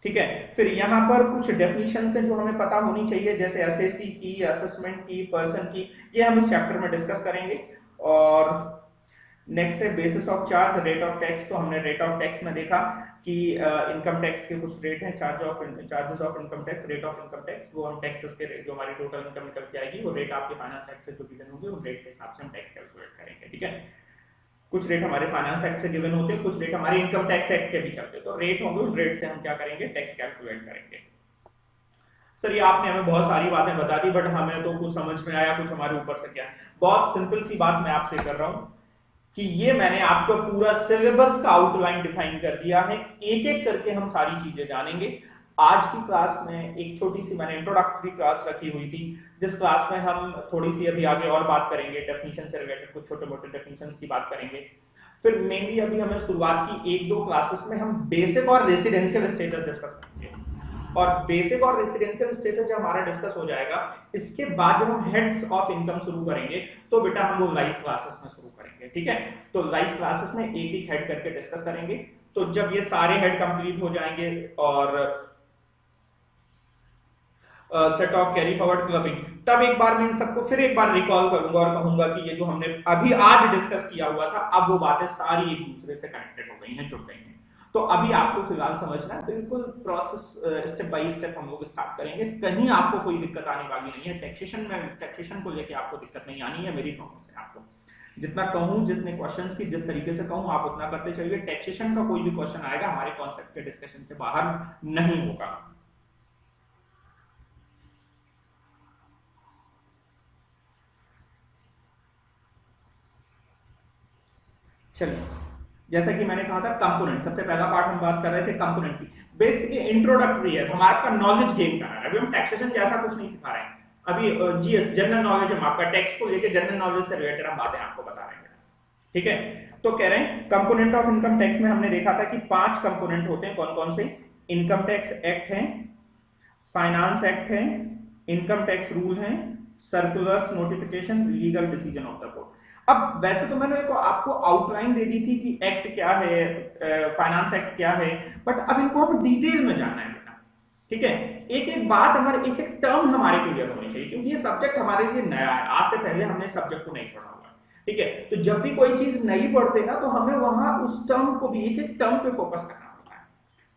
ठीक है, फिर यहाँ पर कुछ डेफिनेशंस हैं जो हमें पता होनी चाहिए, जैसे एसएससी की, असेसमेंट की, पर्सन की, ये हम इस चैप्टर में डिस्कस करेंगे। और नेक्स्ट है basis of charge, rate of tax. तो हमने रेट ऑफ टैक्स में देखा कि इनकम टैक्स के कुछ रेट हैं, charges of income tax, rate of income tax, वो हम टैक्सेस के रेट जो हमारी टोटल इनकम निकल के आएगी, वो रेट आपके फाइनेंस एक्ट से जो गिवन होंगे उन रेट के हिसाब से हम टैक्स कैलकुलेट करेंगे। ठीक है, कुछ रेट हमारे फाइनेंस एक्ट से गिवन होते हैं, कुछ रेट हमारे इनकम टैक्स एक्ट के भी चलते हैं, तो रेट होंगे, उन रेट से हम क्या करेंगे, टैक्स कैलकुलेट करेंगे। सर ये आपने हमें बहुत सारी बातें बता दी, बट हमें तो कुछ समझ में आया, कुछ हमारे ऊपर से क्या। बहुत सिंपल सी बात मैं आपसे कर रहा हूं कि ये मैंने आपको पूरा सिलेबस का आउटलाइन डिफाइन कर दिया है, एक एक करके हम सारी चीजें जानेंगे। आज की क्लास में एक छोटी सी मैंने इंट्रोडक्टरी क्लास रखी हुई थी, जिस क्लास में हम थोड़ी सी अभी आगे और बात करेंगे, डेफिनेशन से रिलेटेड कुछ छोटे मोटे डेफिनेशंस की बात करेंगे। फिर मेनली अभी हमें शुरुआत की एक दो क्लासेस में हम बेसिक और रेसिडेंशियल स्टेटस डिस्कस करेंगे, और बेसिक और रेसिडेंशियल स्टेटस जब हमारा डिस्कस हो जाएगा, इसके बाद जब हम हेड्स ऑफ इनकम शुरू करेंगे तो बेटा हम वो लाइव क्लासेस में शुरू करेंगे। ठीक है, तो लाइव क्लासेस में एक एक हेड करके डिस्कस करेंगे। तो जब ये सारे हेड कंप्लीट हो जाएंगे और set of carry forward clubbing, तब एक बार मैं इन सबको फिर एक बार रिकॉल करूंगा और कहूंगा कि ये जो हमने अभी आज डिस्कस किया हुआ था, अब वो बातें सारी एक दूसरे से कनेक्टेड हो गई हैं, जुड़ गई हैं। तो अभी आपको फिलहाल समझना है, बिल्कुल प्रोसेस स्टेप बाय स्टेप हम लोग स्टार्ट करेंगे, कहीं आपको कोई दिक्कत आने वाली नहीं है। टैक्सेशन को लेके आपको दिक्कत नहीं आनी है, मेरी प्रॉमिस है आपको। जितना कहूं, जितने क्वेश्चंस की जिस तरीके से कहूं आप उतना करते चलिए। टैक्सेशन का कोई भी क्वेश्चन आएगा हमारे कॉन्सेप्ट के डिस्कशन से बाहर नहीं होगा। चलिए, जैसा कि मैंने कहा था कंपोनेंट, सबसे पहला पार्ट हम बात कर रहे थे कंपोनेंट की। बेसिकली इंट्रोडक्टरी है, हमारा आपका नॉलेज गेन करना है। अभी हम टैक्सेशन जैसा कुछ नहीं सिखा रहे हैं, अभी जीएस जनरल नॉलेज हम आपका टैक्स को लेके जनरल नॉलेज से रिलेटेड हम बातें आपको बता रहे हैं। ठीक है, तो कह रहे हैं कंपोनेंट ऑफ इनकम टैक्स में हमने देखा था कि 5 कंपोनेंट होते हैं। कौन कौन से? इनकम टैक्स एक्ट है, फाइनेंस एक्ट है, इनकम टैक्स रूल है, circulars, notification, legal decision of the court. अब वैसे तो मैंने आपको आउटलाइन दे दी थी कि एक्ट क्या है, फाइनेंस एक्ट क्या है, बट अब इनको हम डिटेल में जानना है बेटा। ठीक है, एक एक बात हमारे, एक एक टर्म हमारे क्लियर होनी चाहिए, क्योंकि ये सब्जेक्ट हमारे लिए नया है, आज से पहले हमने सब्जेक्ट को नहीं पढ़ा हुआ। ठीक है, तो जब भी कोई चीज नहीं पढ़ते ना, तो हमें वहां उस टर्म को भी, एक एक टर्म पे फोकस करना होता है।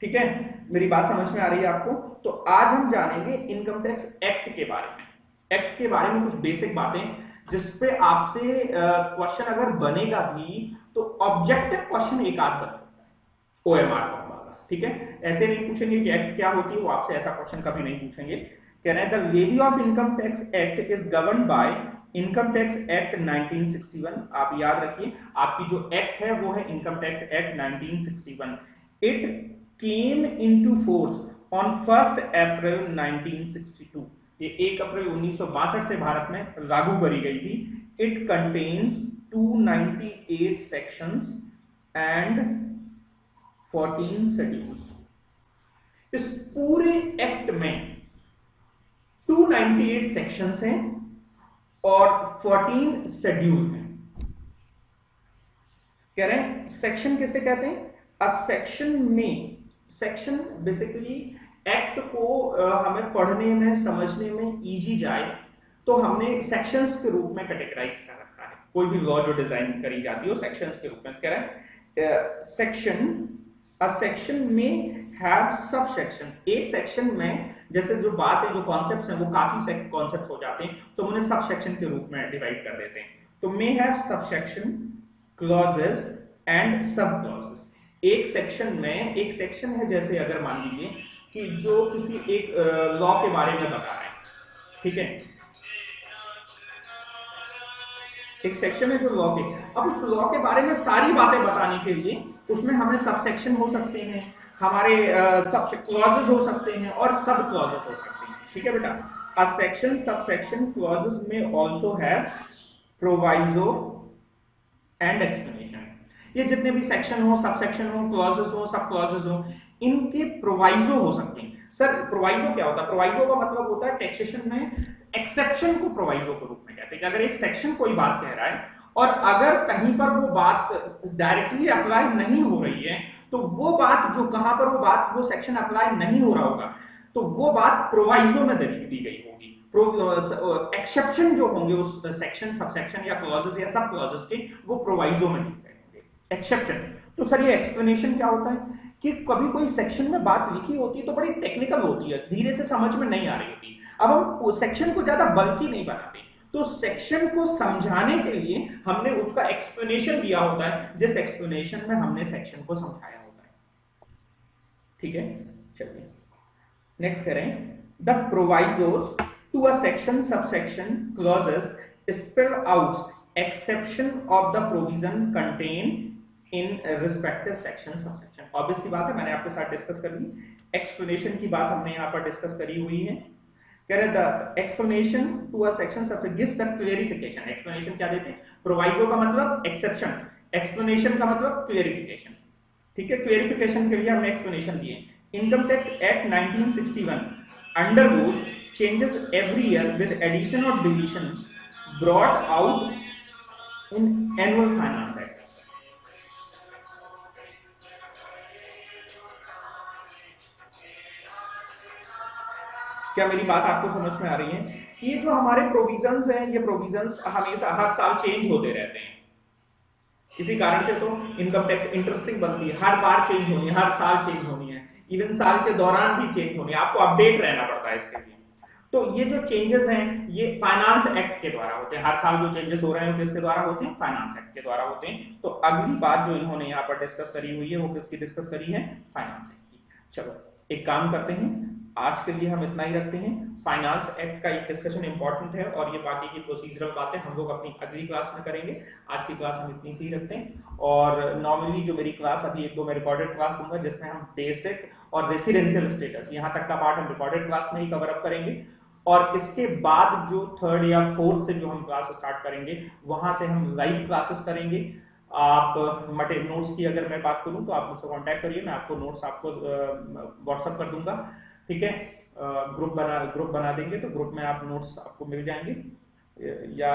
ठीक है, मेरी बात समझ में आ रही है आपको? तो आज हम जानेंगे इनकम टैक्स एक्ट के बारे में। एक्ट के बारे में कुछ बेसिक बातें, जिसपे आपसे क्वेश्चन अगर बनेगा भी तो ऑब्जेक्टिव क्वेश्चन एक आध बन सकता है, ओएमआर फॉर्मूला। ठीक है, ऐसे नहीं पूछेंगे कि एक्ट क्या होती है, वो आपसे ऐसा क्वेश्चन कभी नहीं पूछेंगे। कह रहे हैं the levy of income tax act is govern by income tax act 1961। आप याद रखिए, आपकी जो एक्ट है वो है income tax act 1961। It came into force on 1 अप्रैल 1962। ये 1 अप्रैल 1962 से भारत में लागू करी गई थी। It contains 298 sections and 14 schedules. इस पूरे एक्ट में 298 सेक्शंस हैं और 14 शेड्यूल हैं। कह रहे हैं सेक्शन किसे कहते हैं? अ सेक्शन में, सेक्शन बेसिकली एक्ट को हमें पढ़ने में, समझने में इजी जाए, तो हमने सेक्शंस के रूप में कैटेगराइज कर रखा है। कोई भी लॉ जो डिजाइन करी जाती है वो सेक्शंस के रूप में। कह रहे हैं सेक्शन, अ सेक्शन में हैव सब सेक्शन। एक सेक्शन में जैसे जो बात है, जो कॉन्सेप्ट्स हैं, वो काफी कॉन्सेप्ट्स हो जाते हैं, तो उन्हें सब सेक्शन के रूप में डिवाइड कर देते हैं। तो मे हैव सब सेक्शन, क्लॉजेस एंड सब क्लॉजेस। एक सेक्शन में, एक सेक्शन है जैसे अगर मान लीजिए कि जो किसी एक लॉ के बारे में बता रहे हैं। ठीक है, एक सेक्शन है जो लॉ के, अब उस लॉ के बारे में सारी बातें बताने के लिए उसमें हमें सब सेक्शन हो सकते हैं, हमारे सब क्लॉजेस हो सकते हैं और सब क्लॉजेस हो सकते हैं। ठीक है बेटा, a section, sub section, clauses में also have proviso and explanation. ये जितने भी सेक्शन हो, सब सेक्शन हो, क्लॉजेस हो, सब क्लॉजेस हो, इनके प्रोवाइजो हो सकते हैं। सर प्रोवाइजो क्या होता है? प्रोवाइजो का मतलब होता है टैक्सेशन में एक्सेप्शन को प्रोवाइजो के रूप में कहते हैं कि अगर एक सेक्शन कोई बात कह रहा है और अगर कहीं पर वो बात डायरेक्टली अप्लाई नहीं हो रही है, तो वो बात जो, कहां पर वो बात, वो सेक्शन अप्लाई नहीं हो रहा होगा, तो वो बात प्रोवाइजो में दी गई होगी। एक्सेप्शन जो होंगे उस सेक्शन, सब सेक्शन या क्लॉजेस या सब क्लॉजेस के, वो प्रोवाइजो में दिए गए होंगे। एक्सेप्शन तो सर ये एक्सप्लेनेशन क्या होता है कि कभी कोई सेक्शन में बात लिखी होती है तो बड़ी टेक्निकल होती है, धीरे से समझ में नहीं आ रही होती। अब हम सेक्शन को ज्यादा बल्कि नहीं बनाते, तो सेक्शन को समझाने के लिए हमने उसका एक्सप्लेनेशन दिया होता है, जिस एक्सप्लेनेशन में हमने सेक्शन को समझाया होता है। ठीक है, चलिए नेक्स्ट करें। The provisos to a section, subsection, clauses spell out exception of the provision contain in respective section subsection. Obvious सी बात है, मैंने आपके साथ डिस्कस कर ली। एक्सप्लेनेशन की बात हमने यहाँ पर डिस्कस करी हुई है। कह रहे द explanation to a section subsection gives the clarification. Explanation क्या देते हैं? प्रोवाइजो का मतलब एक्सेप्शन, एक्सप्लेनेशन का मतलब क्लेरिफिकेशन। ठीक है, क्लेरिफिकेशन के लिए हमने एक्सप्लेनेशन दिए। Income tax act 1961 undergoes changes every year with addition or deletion brought out in annual finance act। क्या मेरी बात आपको समझ में आ रही है कि ये जो हमारे प्रोविजंस हैं, ये प्रोविजंस हमेशा हर साल चेंज होते रहते हैं। इसी कारण से तो इनकम टैक्स इंटरेस्टिंग बनती है, हर बार चेंज होनी है, हर साल चेंज होनी है, इवन साल के दौरान भी चेंज होनी है, आपको अपडेट रहना पड़ता है इसके लिए। तो ये जो चेंजेस हैं ये फाइनेंस एक्ट के द्वारा होते हैं। हर साल जो चेंजेस हो रहे हैं किसके द्वारा होते हैं? फाइनेंस एक्ट के द्वारा होते हैं। तो अगली बात जो इन्होंने यहाँ पर डिस्कस करी हुई है वो किसकी डिस्कस करी है? फाइनेंस एक्ट की। चलो एक काम करते हैं, आज के लिए हम इतना ही रखते हैं। फाइनेंस एक्ट का एक डिस्कशन इंपॉर्टेंट है और ये बाकी की प्रोसीजरल बातें हम लोग अपनी अगली क्लास में करेंगे। आज की क्लास हम इतनी सी ही रखते हैं। और नॉर्मली जो मेरी क्लास अभी एक दो मैं रिकॉर्डेड क्लास दूंगा जिसमें हम बेसिक और रेसिडेंशियल स्टेटस यहाँ तक का पार्ट हम रिकॉर्डेड क्लास में ही कवर अप करेंगे। और इसके बाद जो थर्ड या फोर्थ से जो हम क्लास स्टार्ट करेंगे वहां से हम लाइव क्लासेस करेंगे। आप मटेरियल नोट्स की अगर मैं बात करूं तो आप मुझसे कांटेक्ट करिए, मैं आपको नोट्स आपको व्हाट्सएप कर दूंगा। ठीक है, ग्रुप बना देंगे तो ग्रुप में आप नोट्स आपको मिल जाएंगे, या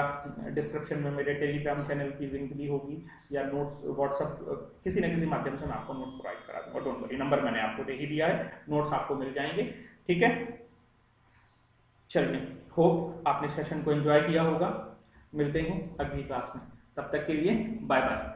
डिस्क्रिप्शन में मेरे टेलीग्राम चैनल की लिंक भी होगी, या नोट्स व्हाट्सएप किसी न किसी माध्यम से मैं आपको नोट्स प्रोवाइड करा दूंगा। डोंट वरी, नंबर मैंने आपको दे ही दिया है, नोट्स आपको मिल जाएंगे। ठीक है, चलिए, होप आपने सेशन को एंजॉय किया होगा। मिलते हैं अगली क्लास में, तब तक के लिए बाय बाय।